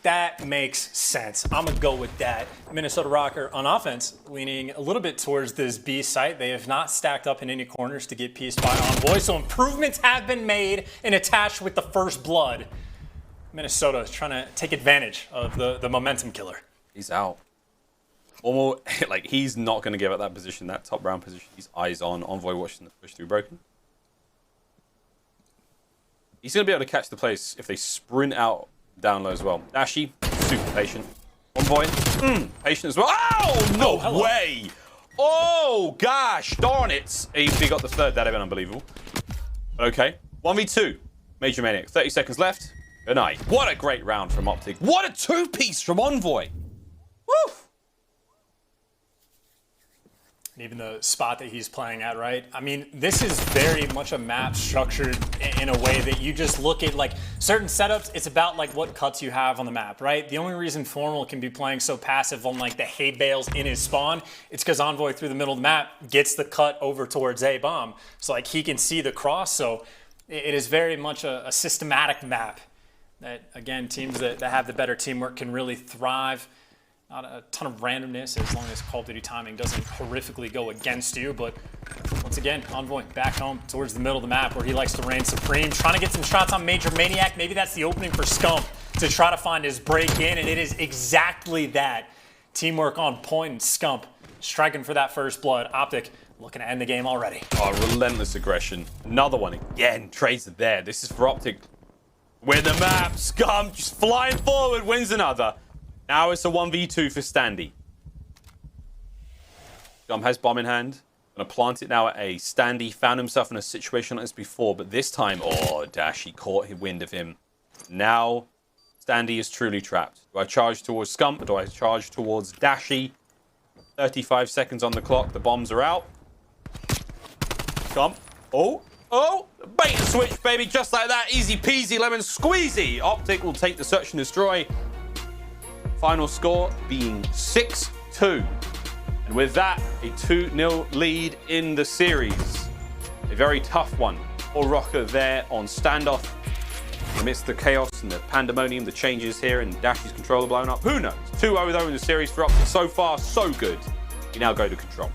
That makes sense. I'm going to go with that. Minnesota Røkkr on offense, leaning a little bit towards this B site. They have not stacked up in any corners to get pieced by Envoy, so improvements have been made and attached with the first blood. Minnesota is trying to take advantage of the momentum killer. He's out. Almost, like, he's not going to give up that position, that top round position. He's eyes on. Envoy watching the push through broken. He's going to be able to catch the place if they sprint out down low as well. Dashy, super patient. Envoy, patient as well. Oh, no way. Oh, gosh, darn it. He got the third. That would have been unbelievable. But okay, 1v2. MajorManiak, 30 seconds left. Good night. What a great round from OpTic. What a two-piece from Envoy. Woo! And even the spot that he's playing at, right? I mean, this is very much a map structured in a way that you just look at, like, certain setups, it's about, like, what cuts you have on the map, right? The only reason Formal can be playing so passive on, like, the hay bales in his spawn, it's because Envoy through the middle of the map gets the cut over towards A-bomb. So, like, he can see the cross, so it is very much a systematic map that, again, teams that have the better teamwork can really thrive. Not a ton of randomness as long as Call of Duty timing doesn't horrifically go against you. But once again, Envoy back home towards the middle of the map where he likes to reign supreme. Trying to get some shots on MajorManiak. Maybe that's the opening for Scump to try to find his break in. And it is exactly that. Teamwork on point, and Scump striking for that first blood. OpTic looking to end the game already. Oh, relentless aggression. Another one again. Trades are there. This is for OpTic. Win the map. Scump just flying forward, wins another. Now it's a 1v2 for Standy. Scump has bomb in hand. Gonna plant it now at A. Standy found himself in a situation like this before, but this time, oh, Dashy caught wind of him. Now, Standy is truly trapped. Do I charge towards Scump or do I charge towards Dashy? 35 seconds on the clock. The bombs are out. Scump. Oh, bait and switch, baby. Just like that. Easy peasy, lemon squeezy. OpTic will take the search and destroy. Final score being 6-2. And with that, a 2-0 lead in the series. A very tough one for Røkkr there on standoff. Amidst the chaos and the pandemonium, the changes here, and Dashy's controller blown up. Who knows? 2-0 though in the series for OpTic. So far, so good. We now go to control.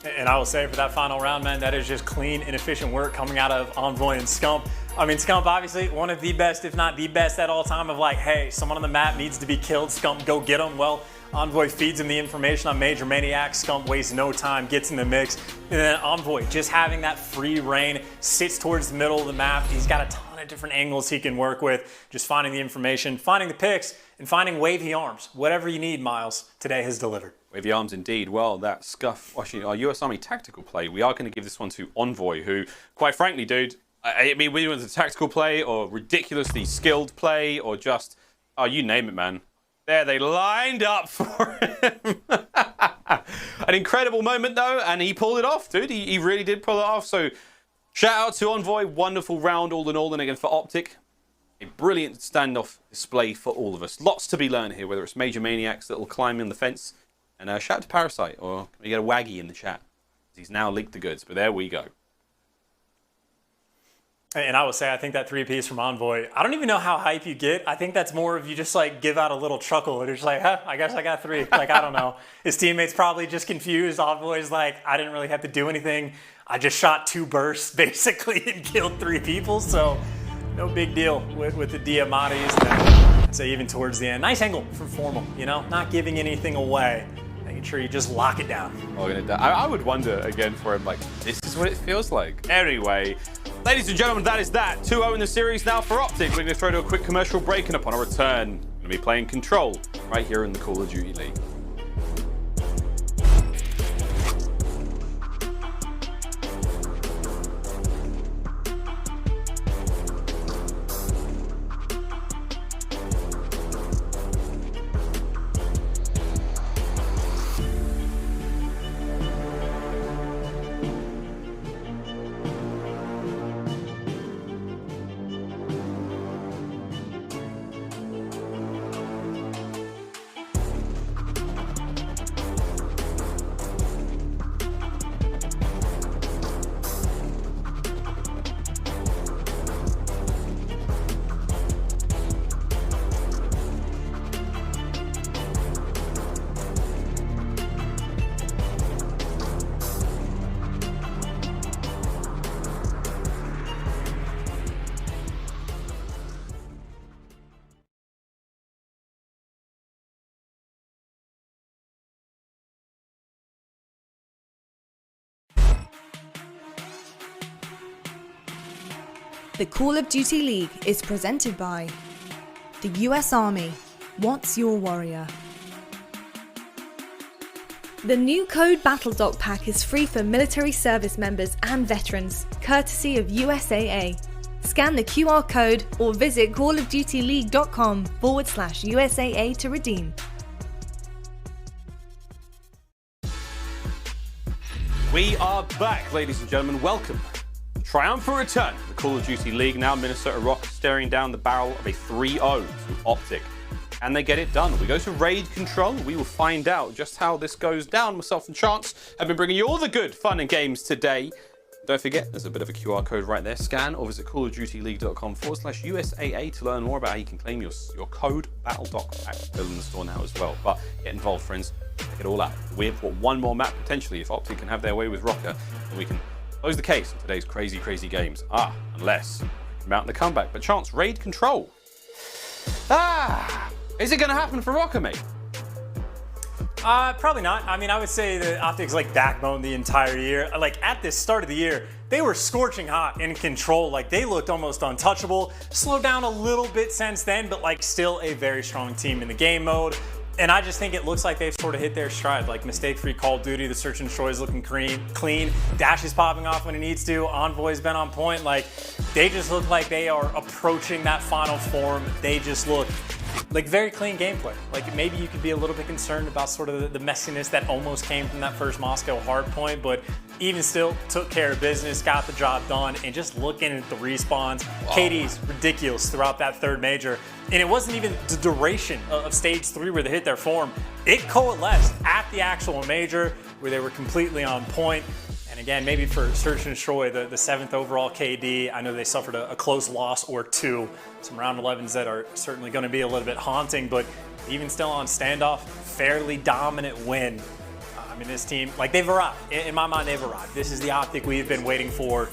And I will say for that final round, man, that is just clean and efficient work coming out of Envoy and Scump. I mean, Scump, obviously, one of the best, if not the best at all time of like, hey, someone on the map needs to be killed. Scump, go get him. Well, Envoy feeds him the information on MajorManiak. Scump wastes no time, gets in the mix. And then Envoy, just having that free reign, sits towards the middle of the map. He's got a ton of different angles he can work with. Just finding the information, finding the picks, and finding wavy arms. Whatever you need, Miles, today has delivered. Wavy arms indeed. Well, that scuff watching our US Army tactical play, we are going to give this one to Envoy, who, quite frankly, dude, I mean, whether it's a tactical play or ridiculously skilled play or just, oh, you name it, man. There, they lined up for him. An incredible moment, though, and he pulled it off, dude. He really did pull it off. So, shout out to Envoy. Wonderful round all in all. And again, for OpTic, a brilliant standoff display for all of us. Lots to be learned here, whether it's MajorManiak's little climb in the fence. And shout out to Parasite, or can we get a Waggy in the chat? He's now leaked the goods, but there we go. And I will say, I think that 3-piece from Envoy, I don't even know how hype you get. I think that's more of you just like give out a little chuckle and you're just like, huh, I guess I got 3. Like, I don't know. His teammates probably just confused. Envoy's like, I didn't really have to do anything. I just shot 2 bursts basically and killed 3 people. So no big deal with the Diamatis. I'd say even towards the end, nice angle from Formal, you know, not giving anything away. Making sure you just lock it down. I would wonder again for him, like, this is what it feels like. Anyway, ladies and gentlemen, that is that. 2-0 in the series now for OpTic. We're going to throw to a quick commercial break, and upon our return, we're going to be playing Control right here in the Call of Duty League. The Call of Duty League is presented by the US Army. What's your warrior? The new Code Battle Doc Pack is free for military service members and veterans, courtesy of USAA. Scan the QR code or visit callofdutyleague.com/USAA to redeem. We are back, ladies and gentlemen. Welcome. Triumphant return to the Call of Duty League. Now Minnesota Røkkr staring down the barrel of a 3-0 to OpTic. Can they get it done? We go to raid control. We will find out just how this goes down. Myself and Chance have been bringing you all the good fun and games today. Don't forget, there's a bit of a QR code right there. Scan or visit callofdutyleague.com/USAA to learn more about how you can claim your code Battle Doc Pack. Still in the store now as well. But get involved, friends. Check it all out. We've got one more map potentially if OpTic can have their way with Røkkr, and we can close the case in today's crazy, crazy games. Unless we mount the comeback. But Chance, raid control. Is it going to happen for Røkkr, mate? Probably not. I mean, I would say that OpTic's like backbone the entire year. Like at the start of the year, they were scorching hot in control. Like they looked almost untouchable. Slowed down a little bit since then, but like still a very strong team in the game mode. And I just think it looks like they've sort of hit their stride. Like mistake-free Call of Duty, the search and destroy is looking clean. Dash is popping off when it needs to. Envoy's been on point. Like they just look like they are approaching that final form. They just look like very clean gameplay. Like maybe you could be a little bit concerned about sort of the messiness that almost came from that first Moscow hard point, but even still took care of business, got the job done, and just looking at the respawns. Wow. KD's ridiculous throughout that third major. And it wasn't even the duration of stage 3 where they hit their form. It coalesced at the actual major where they were completely on point. And again, maybe for search and destroy, the 7th overall KD, I know they suffered a close loss or 2. Some round 11s that are certainly going to be a little bit haunting, but even still on standoff, fairly dominant win. I mean, this team, like they've arrived. In my mind, they've arrived. This is the OpTic we've been waiting for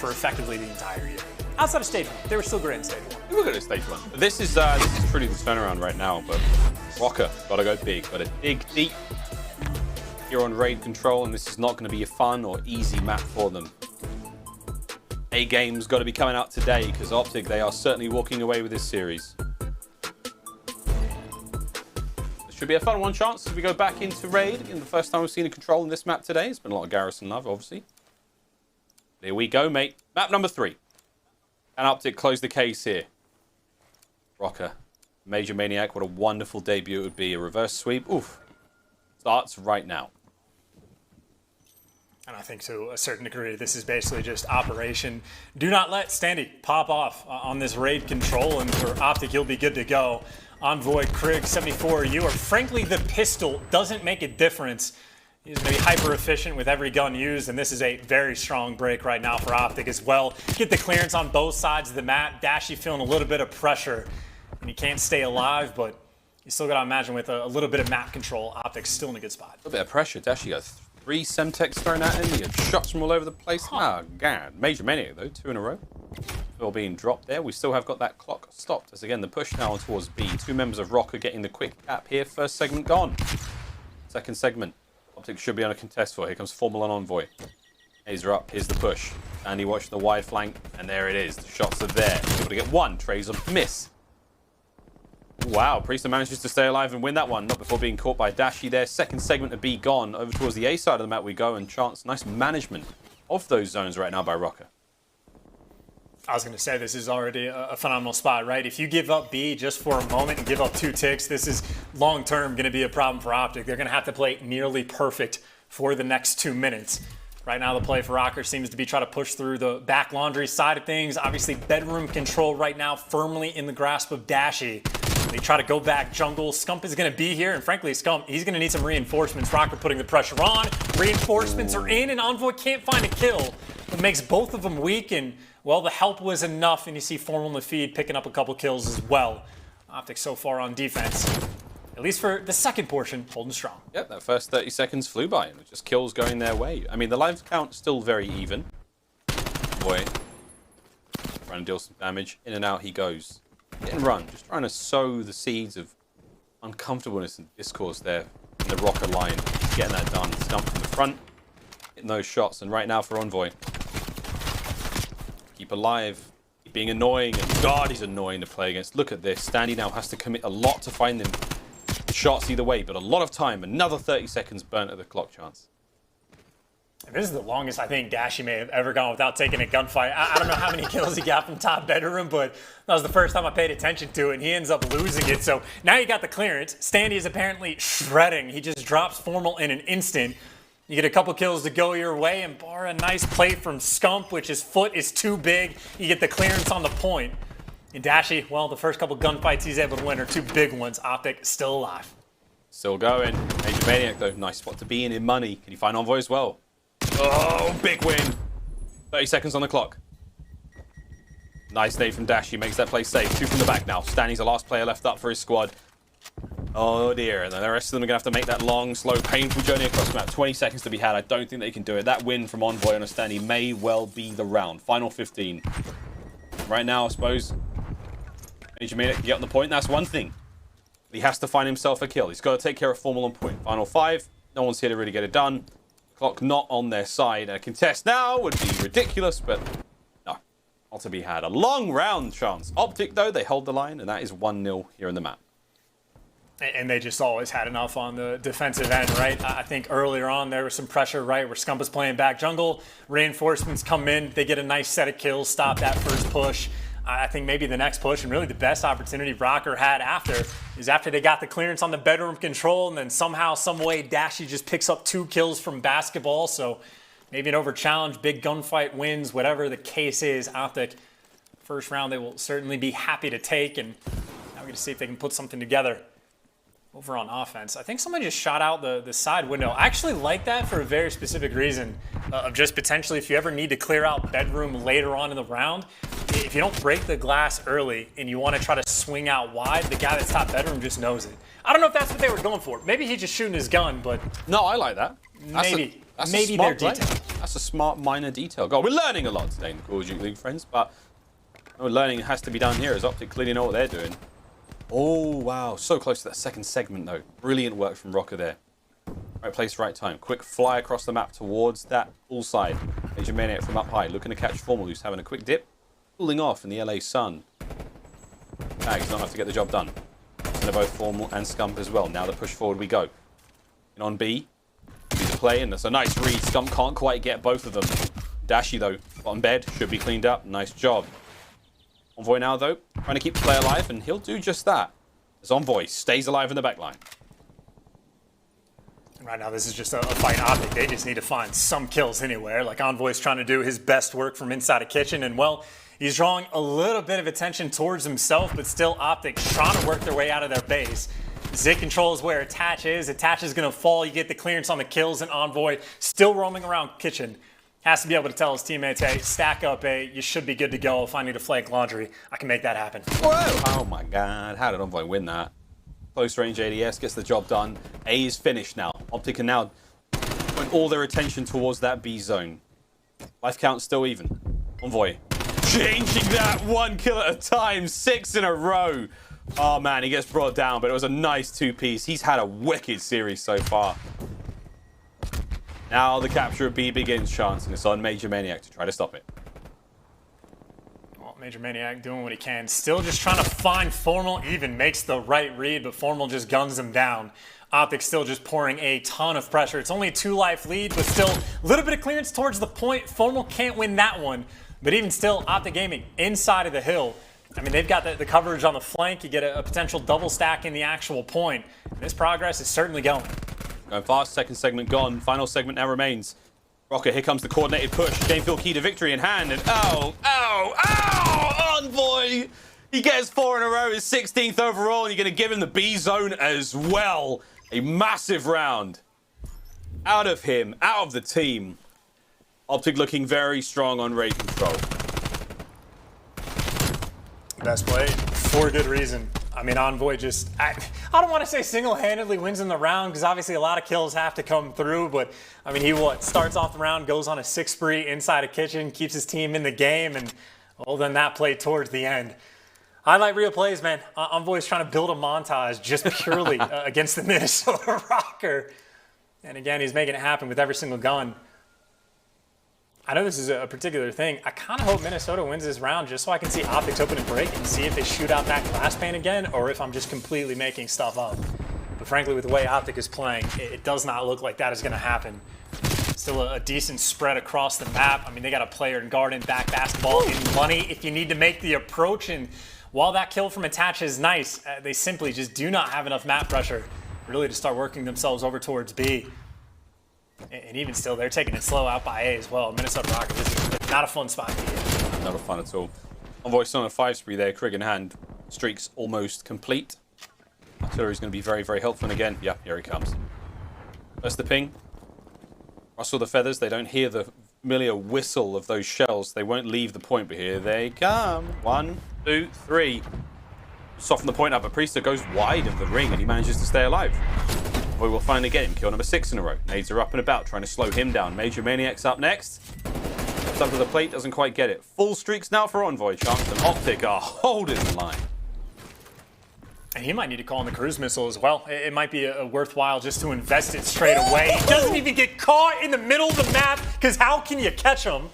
effectively the entire year. Outside of stage 1, they were still great in stage 1. We were good at stage 1. This is truly the turnaround right now, but Røkkr, gotta go big, gotta dig deep. You're on raid control, and this is not going to be a fun or easy map for them. A game's got to be coming out today because OpTic, they are certainly walking away with this series. This should be a fun one, Chance, as we go back into raid. Again, the first time we've seen a control in this map today. It's been a lot of Garrison love, obviously. There we go, mate. Map number 3. And OpTic close the case here. Røkkr MajorManiak, what a wonderful debut it would be. A reverse sweep. Oof. Starts right now. And I think to a certain degree, this is basically just operation. Do not let Standy pop off on this raid control, and for OpTic, you'll be good to go. Envoy, Krig, 74, you are frankly the pistol doesn't make a difference. He's going to be hyper efficient with every gun used, and this is a very strong break right now for OpTic as well. Get the clearance on both sides of the map. Dashy feeling a little bit of pressure, and he can't stay alive, but you still got to imagine with a little bit of map control, OpTic's still in a good spot. A little bit of pressure. Dashy got 3 Semtex thrown at him. He had shots from all over the place. Oh, God. MajorManiak, though, 2 in a row. Still being dropped there. We still have got that clock stopped. As again, the push now towards B. 2 members of Røkkr getting the quick cap here. First segment gone. Second segment. OpTic should be on a contest for. Here comes Formal and Envoy. HyDra up. Here's the push. Andy watching the wide flank. And there it is. The shots are there. Able to get 1. Trays a miss. Wow, Priestahh manages to stay alive and win that one. Not before being caught by Dashy there. Second segment of B gone. Over towards the A side of the map we go. And Chance, nice management of those zones right now by Røkkr. I was going to say, this is already a phenomenal spot, right? If you give up B just for a moment and give up 2 ticks, this is long-term going to be a problem for OpTic. They're going to have to play nearly perfect for the next 2 minutes. Right now, the play for Røkkr seems to be trying to push through the back laundry side of things. Obviously, bedroom control right now firmly in the grasp of Dashy. They try to go back jungle. Scump is going to be here, and frankly, Scump, he's going to need some reinforcements. Røkkr putting the pressure on. Reinforcements are in, and Envoy can't find a kill. It makes both of them weak, and, well, the help was enough, and you see Formal in the feed picking up a couple kills as well. OpTic so far on defense, at least for the second portion, holding strong. Yep, that first 30 seconds flew by, and it just kills going their way. I mean, the life count still very even. Boy, trying to deal some damage. In and out he goes. Hit and run, just trying to sow the seeds of uncomfortableness and discourse there in the Røkkr line. Just getting that done. Scump from the front, hitting those shots, and right now for Envoy. Keep alive, keep being annoying, and God, he's annoying to play against. Look at this. Standy now has to commit a lot to find them shots either way, but a lot of time. Another 30 seconds burnt at the clock Chance. And this is the longest I think Dashy may have ever gone without taking a gunfight. I don't know how many kills he got from top bedroom, but that was the first time I paid attention to it, and he ends up losing it. So now you got the clearance. Standy is apparently shredding. He just drops Formal in an instant. You get a couple kills to go your way, and bar a nice play from Scump, which his foot is too big. You get the clearance on the point. And Dashy, well, the first couple gunfights he's able to win are 2 big ones. OpTic still alive. Still going. MajorManiak, though, nice spot to be in money. Can you find Envoy as well? Oh, big win. 30 seconds on the clock. Nice day from Dashy, makes that play safe. 2 from the back now. Standy's the last player left up for his squad. Oh dear, and the rest of them are going to have to make that long, slow, painful journey across the map. 20 seconds to be had. I don't think they can do it. That win from Envoy on a Standy may well be the round. Final 15. Right now, I suppose, MajorManiak can get on the point. That's one thing. He has to find himself a kill. He's got to take care of Formal on point. Final 5. No one's here to really get it done. Clock not on their side. A contest now would be ridiculous, but no, not to be had. A long round Chance. OpTic, though, they hold the line, and that is 1-0 here in the map. And they just always had enough on the defensive end, right? I think earlier on there was some pressure, right, where Scump was playing back jungle. Reinforcements come in. They get a nice set of kills, stop that first push. I think maybe the next push, and really the best opportunity Røkkr had after they got the clearance on the bedroom control, and then somehow, some way, Dashy just picks up 2 kills from basketball. So maybe an over challenge, big gunfight wins, whatever the case is. OpTic, first round they will certainly be happy to take, and now we're going to see if they can put something together over on offense. I think someone just shot out the side window. I actually like that for a very specific reason of just potentially if you ever need to clear out bedroom later on in the round, if you don't break the glass early and you want to try to swing out wide, the guy that's top bedroom just knows it. I don't know if that's what they were going for. Maybe he's just shooting his gun, but... No, I like that. Maybe Maybe they're detailed. That's a smart minor detail. God, we're learning a lot today in the Call of Duty League, friends, but learning has to be done here as OpTic clearly know what they're doing. Oh, wow. So close to that second segment, though. Brilliant work from Røkkr there. Right place, right time. Quick fly across the map towards that full side. MajorManiak from up high, looking to catch Formal, who's having a quick dip. Cooling off in the LA sun. Magg's not have to get the job done. And they're both Formal and Scump as well. Now the push forward we go. And on B, be the play, and that's a nice read. Scump can't quite get both of them. Dashy, though, on bed, should be cleaned up. Nice job. Envoy now, though, trying to keep the play alive, and he'll do just that. as Envoy stays alive in the backline. Right now, this is just a fight OpTic. They just need to find some kills anywhere. Like Envoy's trying to do his best work from inside a kitchen, and well, he's drawing a little bit of attention towards himself, but still OpTic trying to work their way out of their base. Zik controls where Attach is. Attach is going to fall. You get the clearance on the kills, and Envoy still roaming around kitchen. Has to be able to tell his teammates, hey, stack up, A. You should be good to go. If I need to flank laundry, I can make that happen. Whoa! Oh my god, how did Envoy win that? Close range ADS gets the job done. A is finished now. OpTic can now point all their attention towards that B zone. Life count still even. Envoy changing that 1 kill at a time, 6 in a row. Oh man, he gets brought down, but it was a nice 2-piece. He's had a wicked series so far. Now the capture of B begins, chance, and it's on MajorManiak to try to stop it. MajorManiak doing what he can. Still just trying to find Formal. Even makes the right read, but Formal just guns him down. OpTic still just pouring a ton of pressure. It's only a 2-life lead, but still a little bit of clearance towards the point. Formal can't win that one. But even still, OpTic Gaming inside of the hill. I mean, they've got the coverage on the flank. You get a potential double stack in the actual point. This progress is certainly going. Going fast, second segment gone. Final segment now remains. Røkkr, here comes the coordinated push. Game field key to victory in hand, and Envoy! He gets 4 in a row, his 16th overall, and you're going to give him the B zone as well. A massive round. Out of him, out of the team. OpTic looking very strong on raid control. Best play for good reason. I mean, Envoy just, I don't want to say single-handedly wins in the round, because obviously a lot of kills have to come through, but I mean, he starts off the round, goes on a 6 spree inside a kitchen, keeps his team in the game, and well, then that play towards the end. I like real plays, man. Envoy's trying to build a montage just purely against the Minnesota Røkkr. And again, he's making it happen with every single gun. I know this is a particular thing. I kind of hope Minnesota wins this round just so I can see OpTic's open and break and see if they shoot out that glass pane again or if I'm just completely making stuff up. But frankly, with the way OpTic is playing, it does not look like that is going to happen. Still a decent spread across the map. I mean, they got a player in Garden, back basketball, in money if you need to make the approach. And while that kill from Attach is nice, they simply just do not have enough map pressure really to start working themselves over towards B. And even still, they're taking it slow out by A as well. Minnesota Røkkr, this is not a fun spot to be in. Not a fun at all. Envoy still on a 5 spree there, Krig in hand. Streak's almost complete. Artillery's going to be very, very helpful. And again, yeah, here he comes. First the ping. Rustle the feathers. They don't hear the familiar whistle of those shells. They won't leave the point, but here they come. 1, 2, 3. Soften the point up, but Priestahh goes wide of the ring and he manages to stay alive. We will finally get him. Kill number 6 in a row. Nades are up and about, trying to slow him down. MajorManiak's up next. Steps up to the plate, doesn't quite get it. Full streaks now for Envoy. Chance and OpTic are holding the line. And he might need to call in the cruise missile as well. It might be a worthwhile just to invest it straight away. He doesn't even get caught in the middle of the map, because how can you catch him?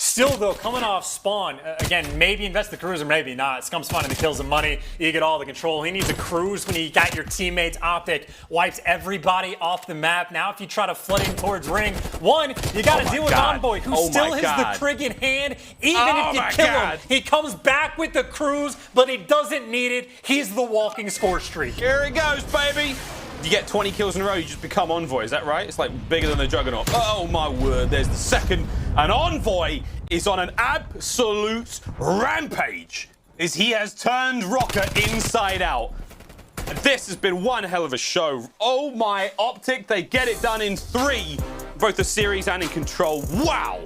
Still, though, coming off spawn, again, maybe invest the cruise or maybe not. Scump's finding the kills and money. You get all the control. He needs a cruise when you got your teammates. OpTic wipes everybody off the map. Now, if you try to flood in towards ring, one, you got to deal with Envoy, who still has the Krig in hand. Even if you kill him, he comes back with the cruise, but he doesn't need it. He's the walking score streak. Here he goes, baby. You get 20 kills in a row, you just become Envoy. Is that right? It's like bigger than the Juggernaut. Oh my word, there's the second. And Envoy is on an absolute rampage as he has turned Røkkr inside out. And this has been one hell of a show. Oh my, OpTic, they get it done in 3, both the series and in control. Wow.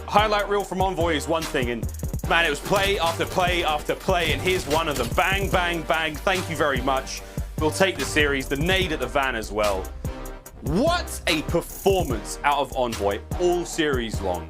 Highlight reel from Envoy is one thing, and man, it was play after play after play, and here's one of them. Bang, bang, bang. Thank you very much. We'll take the series, the nade at the van as well. What a performance out of Envoy all series long.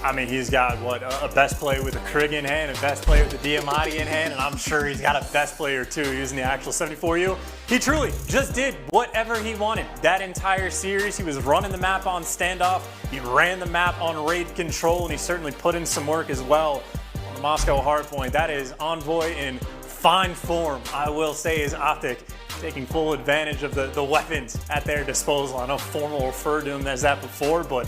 I mean, he's got, what, a best play with a Krig in hand, a best play with the Diamati in hand, and I'm sure he's got a best player too using the actual 74U. He truly just did whatever he wanted. That entire series, he was running the map on standoff, he ran the map on raid control, and he certainly put in some work as well on the Moscow hardpoint. That is Envoy in fine form, I will say, is OpTic taking full advantage of the weapons at their disposal. I know Formal referred to him as that before, but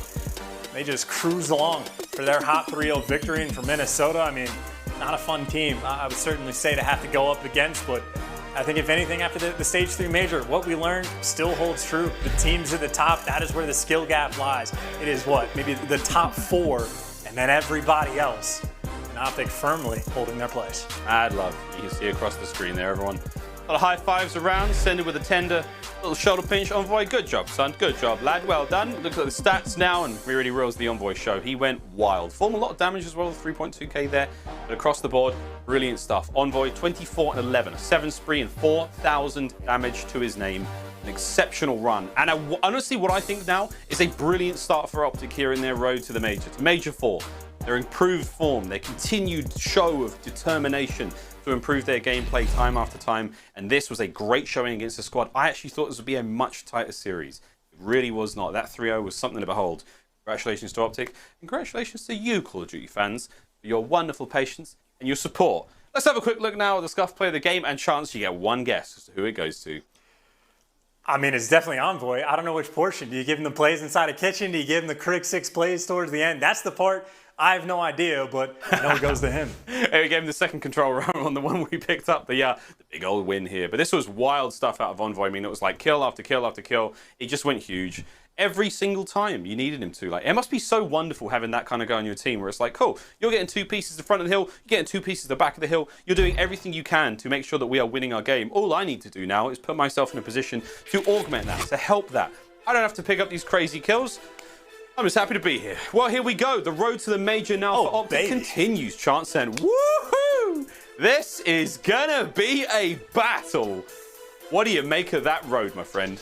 they just cruise along for their hot 3-0 victory. And for Minnesota, I mean, not a fun team, I would certainly say, to have to go up against, but I think if anything after the Stage 3 Major, what we learned still holds true. The teams at the top, that is where the skill gap lies. It is what? Maybe the top 4, and then everybody else. And OpTic firmly holding their place. Mad love. You can see across the screen there, everyone. A lot of high fives around, send it with a tender little shoulder pinch. Envoy, good job, son. Good job, lad. Well done. Look at the stats now, and we really reels the Envoy show. He went wild. Formed a lot of damage as well, 3.2k there. But across the board, brilliant stuff. Envoy, 24 and 11, a 7 spree and 4,000 damage to his name. An exceptional run. And honestly, what I think now is a brilliant start for OpTic here in their road to the Major, to Major 4. Their improved form, their continued show of determination to improve their gameplay time after time, and this was a great showing against the squad. I actually thought this would be a much tighter series. It really was not. That 3-0 was something to behold. Congratulations to OpTic. Congratulations to you, Call of Duty fans, for your wonderful patience and your support. Let's have a quick look now at the Scump play of the game, and chance you get one guess as to who it goes to. I mean, it's definitely Envoy. I don't know which portion. Do you give him the plays inside a kitchen? Do you give him the Crimsix plays towards the end? That's the part I have no idea, but I know it goes to him. We gave him the second control round on the one we picked up, the big old win here. But this was wild stuff out of Envoy. I mean, it was like kill after kill after kill. He just went huge. Every single time you needed him to. Like, it must be so wonderful having that kind of guy on your team where it's like, cool, you're getting 2 pieces the front of the hill, you're getting 2 pieces the back of the hill, you're doing everything you can to make sure that we are winning our game. All I need to do now is put myself in a position to augment that, to help that. I don't have to pick up these crazy kills. I'm just happy to be here. Well, here we go. The road to the Major now for OpTic continues. Chance and woohoo! This is gonna be a battle. What do you make of that road, my friend?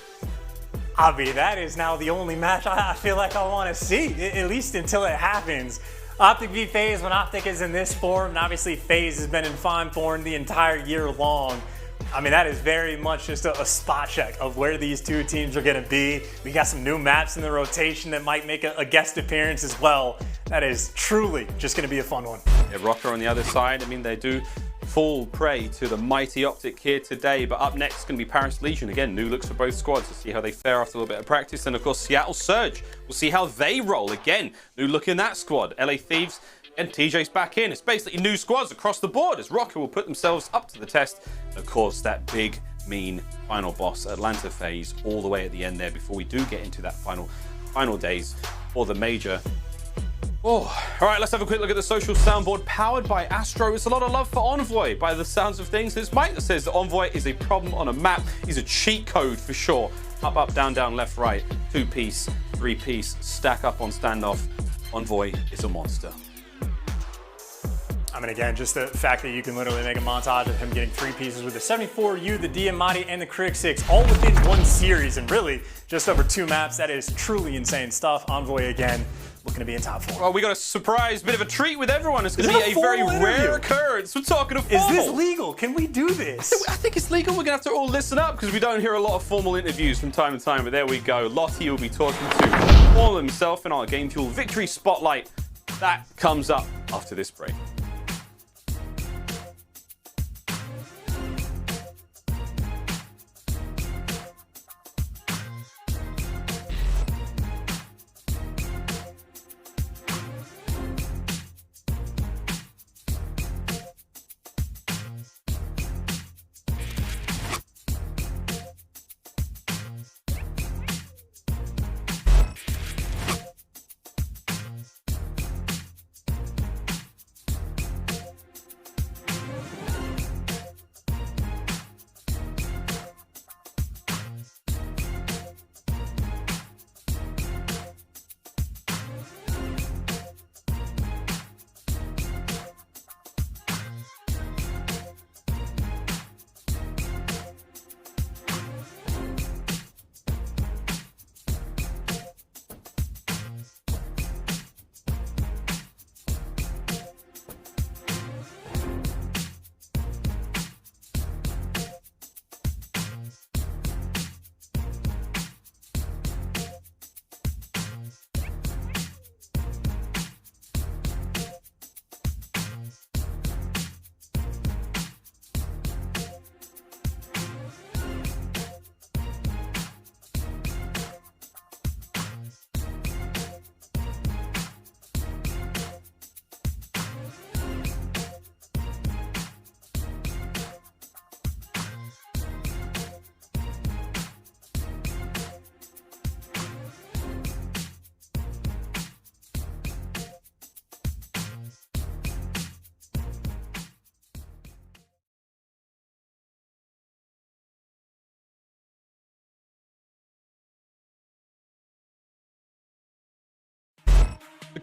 aBeZy, that is now the only match I feel like I want to see, at least until it happens. OpTic v FaZe, when OpTic is in this form, and obviously FaZe has been in fine form the entire year long. I mean, that is very much just a spot check of where these two teams are going to be. We got some new maps in the rotation that might make a guest appearance as well. That is truly just going to be a fun one. Yeah, Røkkr on the other side. I mean, they do fall prey to the mighty OpTic here today. But up next is going to be Paris Legion. Again, new looks for both squads to see how they fare after a little bit of practice. And of course, Seattle Surge. We'll see how they roll. Again, new look in that squad. LA Thieves. And TJ's back in. It's basically new squads across the board as Røkkr will put themselves up to the test. And of course, that big, mean final boss, Atlanta FaZe, all the way at the end there before we do get into that final days for the Major. Oh, all right, let's have a quick look at the social soundboard powered by Astro. It's a lot of love for Envoy by the sounds of things. It's Mike that says that Envoy is a problem on a map. He's a cheat code for sure. Up, up, down, down, left, right, 2-piece, 3-piece, stack up on standoff. Envoy is a monster. I mean, again, just the fact that you can literally make a montage of him getting 3 pieces with the 74U, the Diamante, and the Crimsix all within one series, and really just over 2 maps. That is truly insane stuff. Envoy, again, looking to be in top 4. Well, we got a surprise bit of a treat with everyone. It's going to be a very rare occurrence. We're talking to formal. Is this legal? Can we do this? I think it's legal. We're going to have to all listen up because we don't hear a lot of formal interviews from time to time. But there we go. Lottie will be talking to Paul himself in our Game Fuel Victory Spotlight. That comes up after this break.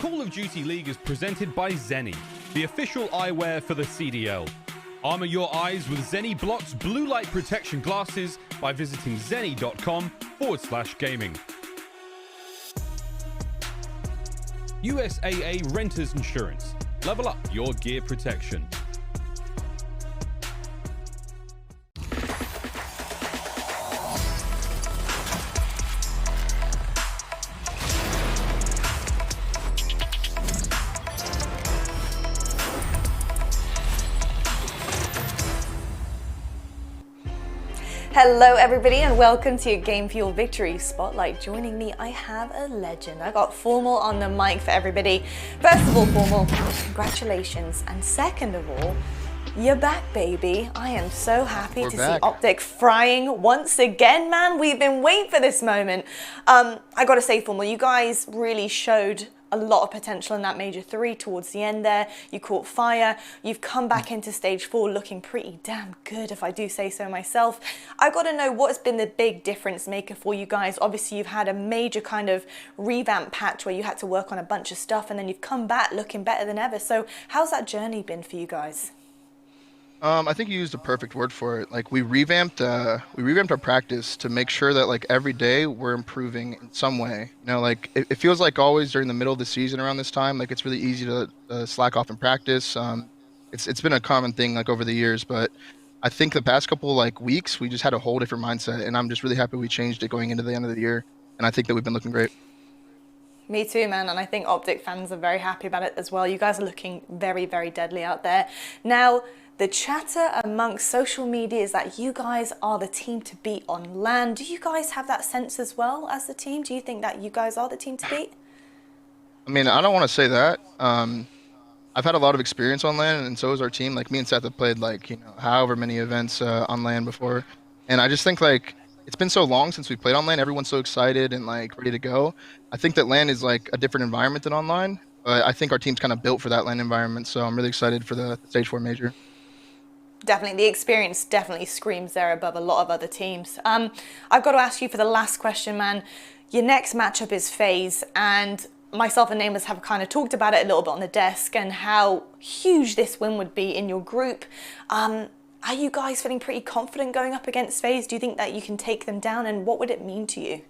Call of Duty League is presented by Seany, the official eyewear for the CDL. Armor your eyes with Seany Block's blue light protection glasses by visiting seany.com/gaming. USAA Renters Insurance. Level up your gear protection. Hello everybody and welcome to your Game Fuel Victory Spotlight. Joining me, I have a legend. I got Formal on the mic for everybody. First of all, Formal, congratulations. And second of all, you're back, baby. I am so happy to see OpTic frying once again, man. We've been waiting for this moment. I gotta say, Formal, you guys really showed a lot of potential in that Major 3 towards the end there. You caught fire. You've come back into Stage 4 looking pretty damn good, if I do say so myself. I got to know what has been the big difference maker for you guys. Obviously, you've had a major kind of revamp patch where you had to work on a bunch of stuff and then you've come back looking better than ever. So how's that journey been for you guys? I think you used a perfect word for it. Like we revamped our practice to make sure that like every day we're improving in some way. You know, like it feels like always during the middle of the season around this time, like it's really easy to slack off in practice. It's been a common thing like over the years, but I think the past couple like weeks we just had a whole different mindset, and I'm just really happy we changed it going into the end of the year. And I think that we've been looking great. Me too, man, and I think OpTic fans are very happy about it as well. You guys are looking very, very deadly out there. Now, the chatter amongst social media is that you guys are the team to beat on LAN. Do you guys have that sense as well as the team? Do you think that you guys are the team to beat? I mean, I don't want to say that. I've had a lot of experience on LAN, and so has our team. Like me and Seth have played like, you know, however many events on LAN before. And I just think like it's been so long since we played on LAN. Everyone's so excited and like ready to go. I think that LAN is like a different environment than online. But I think our team's kind of built for that LAN environment. So I'm really excited for the Stage 4 Major. Definitely, the experience definitely screams there above a lot of other teams. I've got to ask you for the last question, man. Your next matchup is FaZe, and myself and Nameless have kind of talked about it a little bit on the desk and how huge this win would be in your group. Are you guys feeling pretty confident going up against FaZe? Do you think that you can take them down, and what would it mean to you?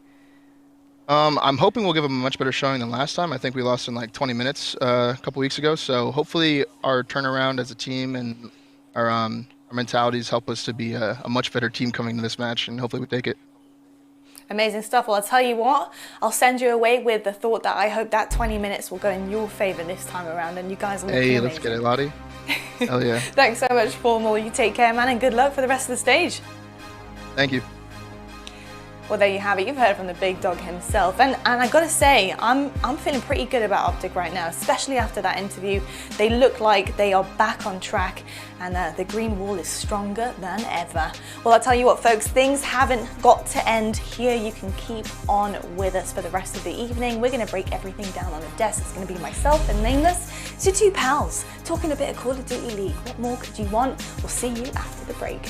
I'm hoping we'll give them a much better showing than last time. I think we lost in like 20 minutes a couple weeks ago, so hopefully our turnaround as a team and our mentalities help us to be a much better team coming to this match, and hopefully we take it. Amazing stuff. Well, I'll tell you what, I'll send you away with the thought that I hope that 20 minutes will go in your favor this time around, and you guys are looking amazing. Let's get it, Lottie. Hell yeah. Thanks so much, Formal. You take care, man, and good luck for the rest of the stage. Thank you. Well, there you have it. You've heard from the big dog himself. And I gotta say, I'm feeling pretty good about OpTic right now, especially after that interview. They look like they are back on track, and the green wall is stronger than ever. Well, I'll tell you what, folks, things haven't got to end here. You can keep on with us for the rest of the evening. We're gonna break everything down on the desk. It's gonna be myself and Nameless. So two pals talking a bit of Call of Duty League. What more could you want? We'll see you after the break.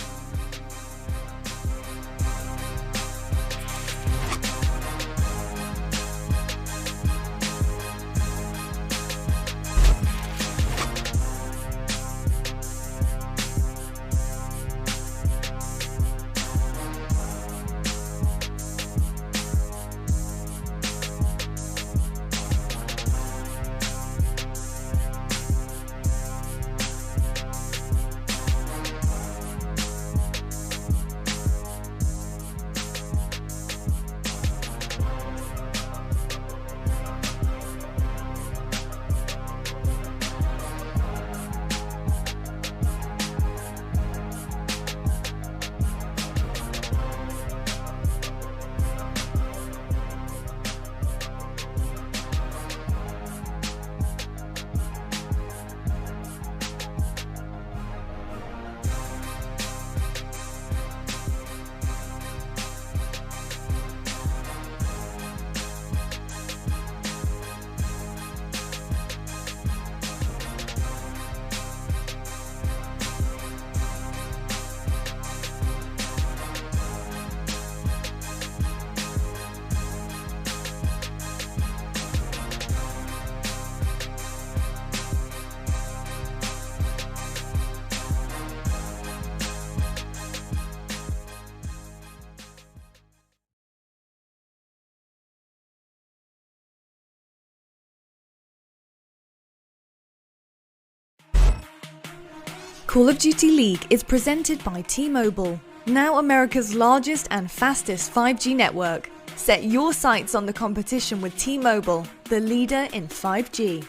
Call of Duty League is presented by T-Mobile, now America's largest and fastest 5G network. Set your sights on the competition with T-Mobile, the leader in 5G.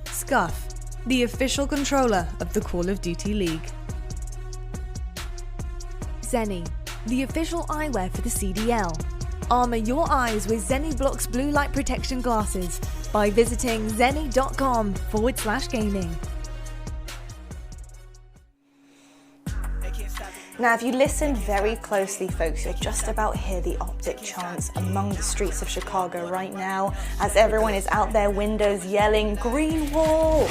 Scump, the official controller of the Call of Duty League. Seany, the official eyewear for the CDL. Armor your eyes with Seany Blocks blue light protection glasses by visiting seany.com/gaming. Now, if you listen very closely, folks, you'll just about hear the OpTic chants among the streets of Chicago right now as everyone is out their windows yelling, "Green Wall!"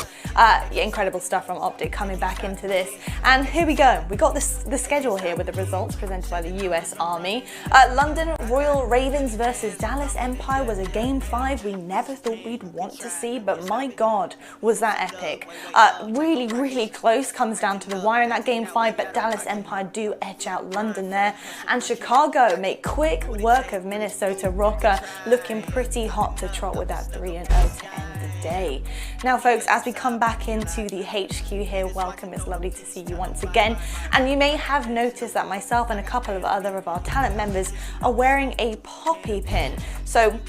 Incredible stuff from OpTic coming back into this. And here we go. We got the schedule here with the results presented by the US Army. London Royal Ravens versus Dallas Empire was a Game 5 we never thought we'd want to see, but my God, was that epic. Really, really close, comes down to the wire in that Game 5, but Dallas Empire do edge out London there. And Chicago make quick work of Minnesota. Røkkr looking pretty hot to trot with that 3-0 to end the day. Now, folks, as we come back into the HQ here, welcome. It's lovely to see you once again. And you may have noticed that myself and a couple of other of our talent members are wearing a poppy pin. So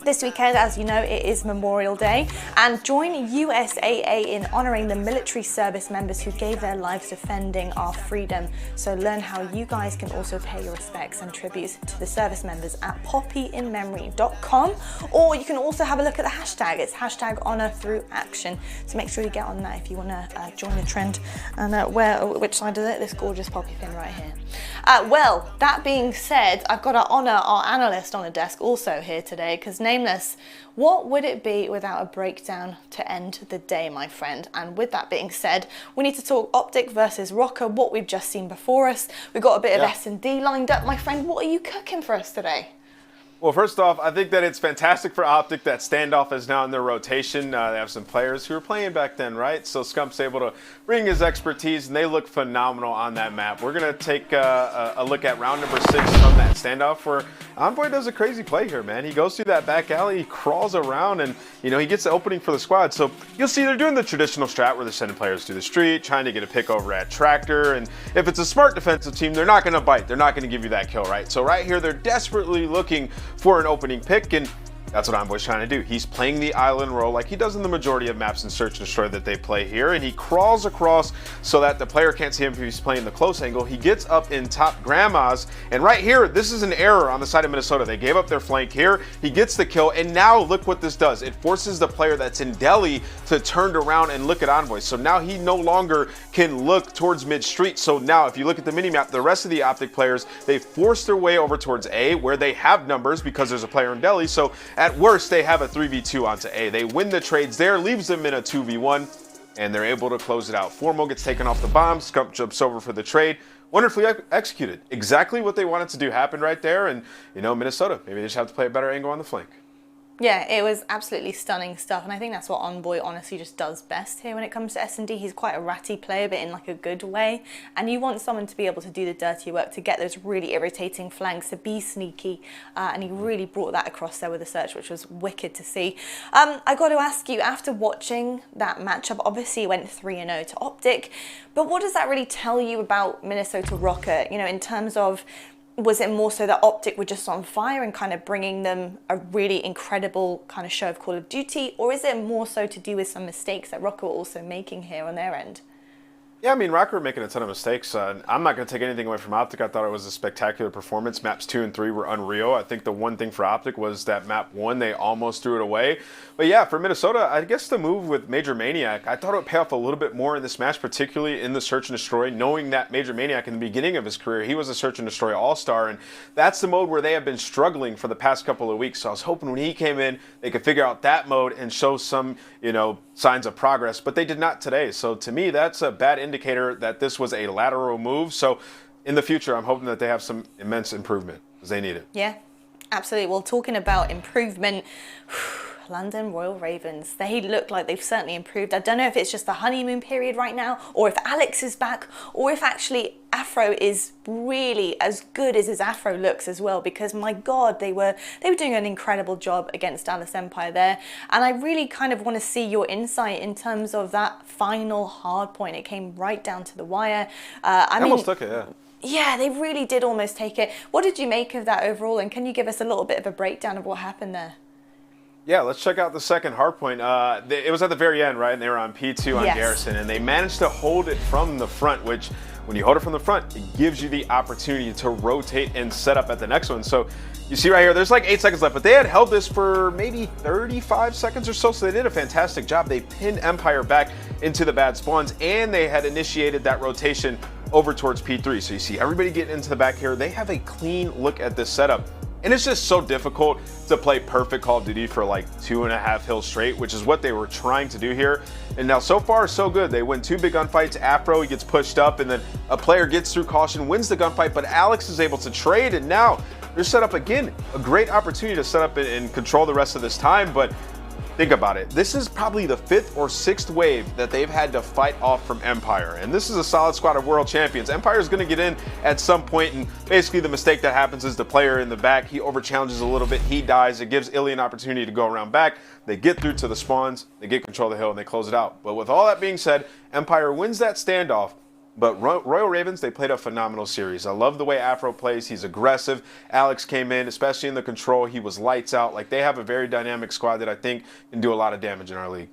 this weekend, as you know, it is Memorial Day, and join USAA in honouring the military service members who gave their lives defending our freedom. So learn how you guys can also pay your respects and tributes to the service members at poppyinmemory.com, or you can also have a look at the hashtag. It's #HonourThroughAction. So make sure you get on that if you want to join the trend and wear which side is it? This gorgeous poppy pin right here. Well, that being said, I've got to honour our analyst on the desk also here today, because Nameless, what would it be without a breakdown to end the day, my friend? And with that being said, we need to talk OpTic versus Røkkr, what we've just seen before us. We've got a bit of S&D lined up, my friend. What are you cooking for us today? Well, first off, I think that it's fantastic for OpTic that Standoff is now in their rotation. They have some players who were playing back then, right? So Scump's able to bring his expertise, and they look phenomenal on that map. We're going to take a look at round number 6 from that Standoff, where Envoy does a crazy play here, man. He goes through that back alley, he crawls around, and, you know, he gets the opening for the squad. So you'll see they're doing the traditional strat where they're sending players through the street, trying to get a pick over at Tractor, and if it's a smart defensive team, they're not going to bite. They're not going to give you that kill, right? So right here, they're desperately looking for an opening pick, and that's what Envoy's trying to do. He's playing the island role like he does in the majority of maps in Search and Destroy that they play here, and he crawls across so that the player can't see him if he's playing the close angle. He gets up in top Grandma's, and right here, this is an error on the side of Minnesota. They gave up their flank here. He gets the kill, and now look what this does. It forces the player that's in Delhi to turn around and look at Envoy. So now he no longer can look towards mid-street. So now if you look at the mini-map, the rest of the OpTic players, they force their way over towards A, where they have numbers because there's a player in Delhi. So at worst, they have a 3v2 onto A. They win the trades there, leaves them in a 2v1, and they're able to close it out. Formal gets taken off the bomb, Scump jumps over for the trade. Wonderfully executed. Exactly what they wanted to do happened right there, and, you know, Minnesota, maybe they just have to play a better angle on the flank. Yeah, it was absolutely stunning stuff, and I think that's what Envoy honestly just does best here when it comes to S&D. He's quite a ratty player, but in like a good way, and you want someone to be able to do the dirty work, to get those really irritating flanks, to be sneaky, and he really brought that across there with the search, which was wicked to see. I got to ask you, after watching that matchup, obviously it went 3-0 to OpTic, but what does that really tell you about Minnesota Røkkr, you know, in terms of, was it more so that OpTic were just on fire and kind of bringing them a really incredible kind of show of Call of Duty, or is it more so to do with some mistakes that Røkkr were also making here on their end? Yeah, I mean, Røkkr were making a ton of mistakes. I'm not going to take anything away from OpTic. I thought it was a spectacular performance. Maps 2 and 3 were unreal. I think the one thing for OpTic was that map 1, they almost threw it away. But yeah, for Minnesota, I guess the move with MajorManiak, I thought it would pay off a little bit more in this match, particularly in the Search and Destroy, knowing that MajorManiak in the beginning of his career, he was a Search and Destroy all-star, and that's the mode where they have been struggling for the past couple of weeks. So I was hoping when he came in, they could figure out that mode and show some, you know, signs of progress, but they did not today. So to me, that's a bad indicator that this was a lateral move. So in the future, I'm hoping that they have some immense improvement because they need it. Yeah, absolutely. Well, talking about improvement, London Royal Ravens. They look like they've certainly improved. I don't know if it's just the honeymoon period right now, or if Alex is back, or if actually Afro is really as good as his Afro looks as well, because my God, they were doing an incredible job against Dallas Empire there. And I really kind of want to see your insight in terms of that final hard point. It came right down to the wire. I mean, almost took it, yeah. Yeah, they really did almost take it. What did you make of that overall? And can you give us a little bit of a breakdown of what happened there? Yeah, let's check out the second hard point. It was at the very end, right? And they were on P2 on Garrison, and they managed to hold it from the front, which when you hold it from the front, it gives you the opportunity to rotate and set up at the next one. So you see right here, there's like 8 seconds left, but they had held this for maybe 35 seconds or so, so they did a fantastic job. They pinned Empire back into the bad spawns, and they had initiated that rotation over towards P3. So you see everybody getting into the back here. They have a clean look at this setup. And it's just so difficult to play perfect Call of Duty for like 2.5 hills straight, which is what they were trying to do here. And now so far, so good. They win 2 big gunfights. Afro, he gets pushed up, and then a player gets through caution, wins the gunfight, but Alex is able to trade, and now they're set up again. A great opportunity to set up and control the rest of this time, but think about it. This is probably the 5th or 6th wave that they've had to fight off from Empire. And this is a solid squad of world champions. Empire is going to get in at some point, and basically the mistake that happens is the player in the back, he over challenges a little bit, he dies. It gives iLLeY an opportunity to go around back. They get through to the spawns, they get control of the hill, and they close it out. But with all that being said, Empire wins that standoff. But Royal Ravens, they played a phenomenal series. I love the way Afro plays. He's aggressive. Alex came in, especially in the control. He was lights out. Like, they have a very dynamic squad that I think can do a lot of damage in our league.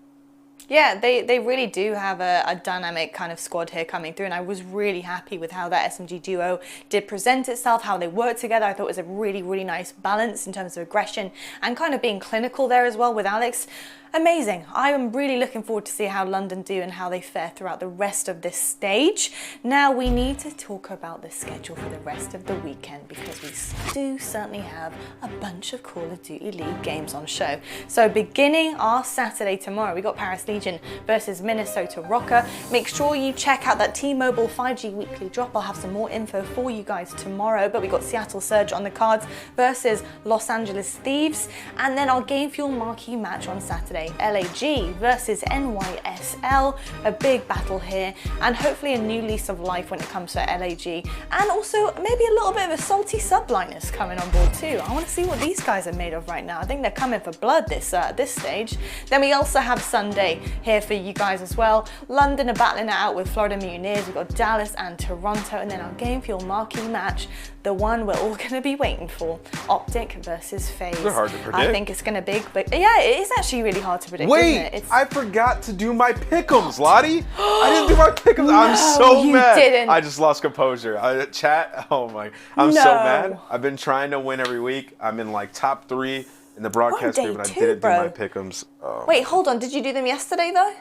Yeah, they really do have a dynamic kind of squad here coming through, and I was really happy with how that SMG duo did present itself, how they worked together. I thought it was a really, really nice balance in terms of aggression and kind of being clinical there as well with Alex. Amazing. I am really looking forward to see how London do and how they fare throughout the rest of this stage. Now we need to talk about the schedule for the rest of the weekend, because we do certainly have a bunch of Call of Duty League games on show. So beginning our Saturday tomorrow, we got Paris Legion versus Minnesota Røkkr. Make sure you check out that T-Mobile 5G weekly drop. I'll have some more info for you guys tomorrow, but we got Seattle Surge on the cards versus Los Angeles Thieves, and then our Game Fuel marquee match on Saturday. LAG versus NYSL, a big battle here, and hopefully a new lease of life when it comes to LAG, and also maybe a little bit of a salty Subliners coming on board too. I want to see what these guys are made of right now. I think they're coming for blood this stage. Then we also have Sunday here for you guys as well. London are battling it out with Florida Mutineers. We've got Dallas and Toronto, and then our Game Fuel marquee match, the one we're all going to be waiting for, OpTic versus FaZe. They're hard to predict. I think it's going to be, but yeah, it is actually really hard to predict. Wait, isn't it? I forgot to do my pick'ems, Lottie. I didn't do my pick'ems. No, I'm so you mad. didn't. I just lost composure. Chat, oh my, I'm so mad. I've been trying to win every week. I'm in like top 3 in the broadcast group, and I didn't do my pick'ems. Wait, hold on. Did you do them yesterday though?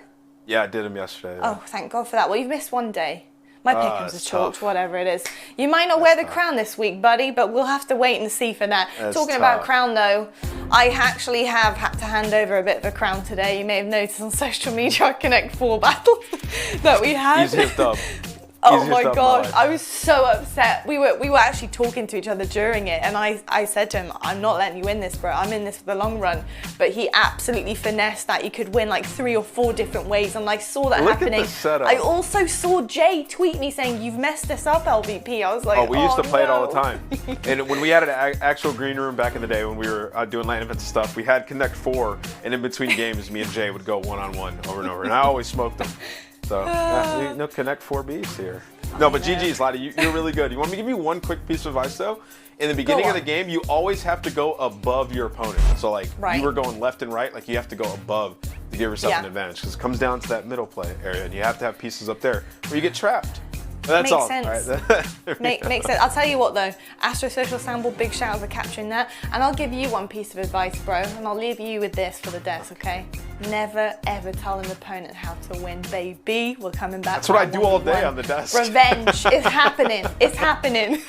Yeah, I did them yesterday. Yeah. Oh, thank God for that. Well, you've missed one day. My pick'ems is chalked, whatever it is. You might not wear the crown this week, buddy, but we'll have to wait and see for that. Talking about crown, though, I actually have had to hand over a bit of a crown today. You may have noticed on social media our Connect 4 battle that we had. Easiest up. Oh my gosh, I was so upset. We were actually talking to each other during it, and I said to him, I'm not letting you win this, bro. I'm in this for the long run. But he absolutely finessed that. You could win like 3 or 4 different ways, and I saw that happening. At the setup. I also saw Jay tweet me saying, you've messed this up, LVP. I was like, oh, we used to play it all the time. And when we had an actual green room back in the day when we were doing LAN events and stuff, we had Connect 4, and in between games, me and Jay would go one-on-one over and over, and I always smoked them. So, yeah, no Connect 4 beefs here. No, but GG's, Lottie, you're really good. You want me to give you one quick piece of advice, though? In the beginning of the game, you always have to go above your opponent. So, like, you were going left and right, like, you have to go above to give yourself an advantage. Because it comes down to that middle play area, and you have to have pieces up there where you get trapped. But that's all. Makes sense. Makes sense. I'll tell you what, though. Astro Social Sample, big shout out for capturing that. And I'll give you one piece of advice, bro. And I'll leave you with this for the desk, okay? Never, ever tell an opponent how to win, baby. We're coming back. That's what I do all day on the desk. Revenge is happening. It's happening.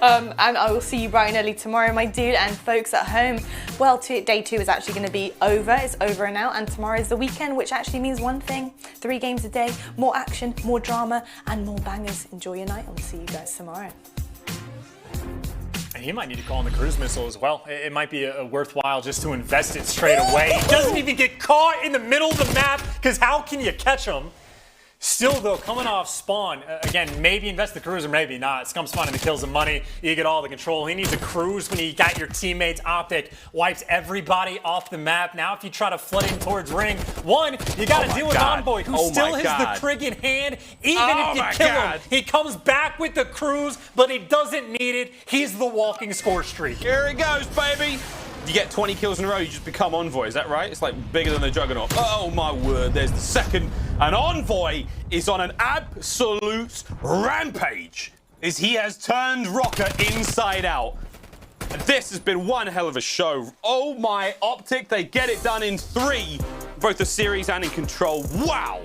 And I will see you bright and early tomorrow, my dude. And folks at home, well, day 2 is actually going to be over. It's over and out. And tomorrow is the weekend, which actually means one thing. 3 games a day, more action, more drama, and more bangers. Enjoy your night. I'll see you guys tomorrow. And he might need to call in the cruise missile as well. It might be a worthwhile just to invest it straight away. He doesn't even get caught in the middle of the map, because how can you catch him? Still, though, coming off spawn, again, maybe invest the cruise or maybe not. Scump's finding the kills and money. You get all the control. He needs a cruise when you got your teammates. OpTic wipes everybody off the map. Now, if you try to flood in towards ring, one, you got to deal with Envoy, who still has the trig in hand. Even if you kill him, he comes back with the cruise, but he doesn't need it. He's the walking score streak. Here it goes, baby. You get 20 kills in a row, you just become Envoy, is that right? It's like bigger than the Juggernaut. Oh my word, there's the second. And Envoy is on an absolute rampage as he has turned Røkkr inside out. This has been one hell of a show. Oh my, OpTic, they get it done in 3, both the series and in control. Wow.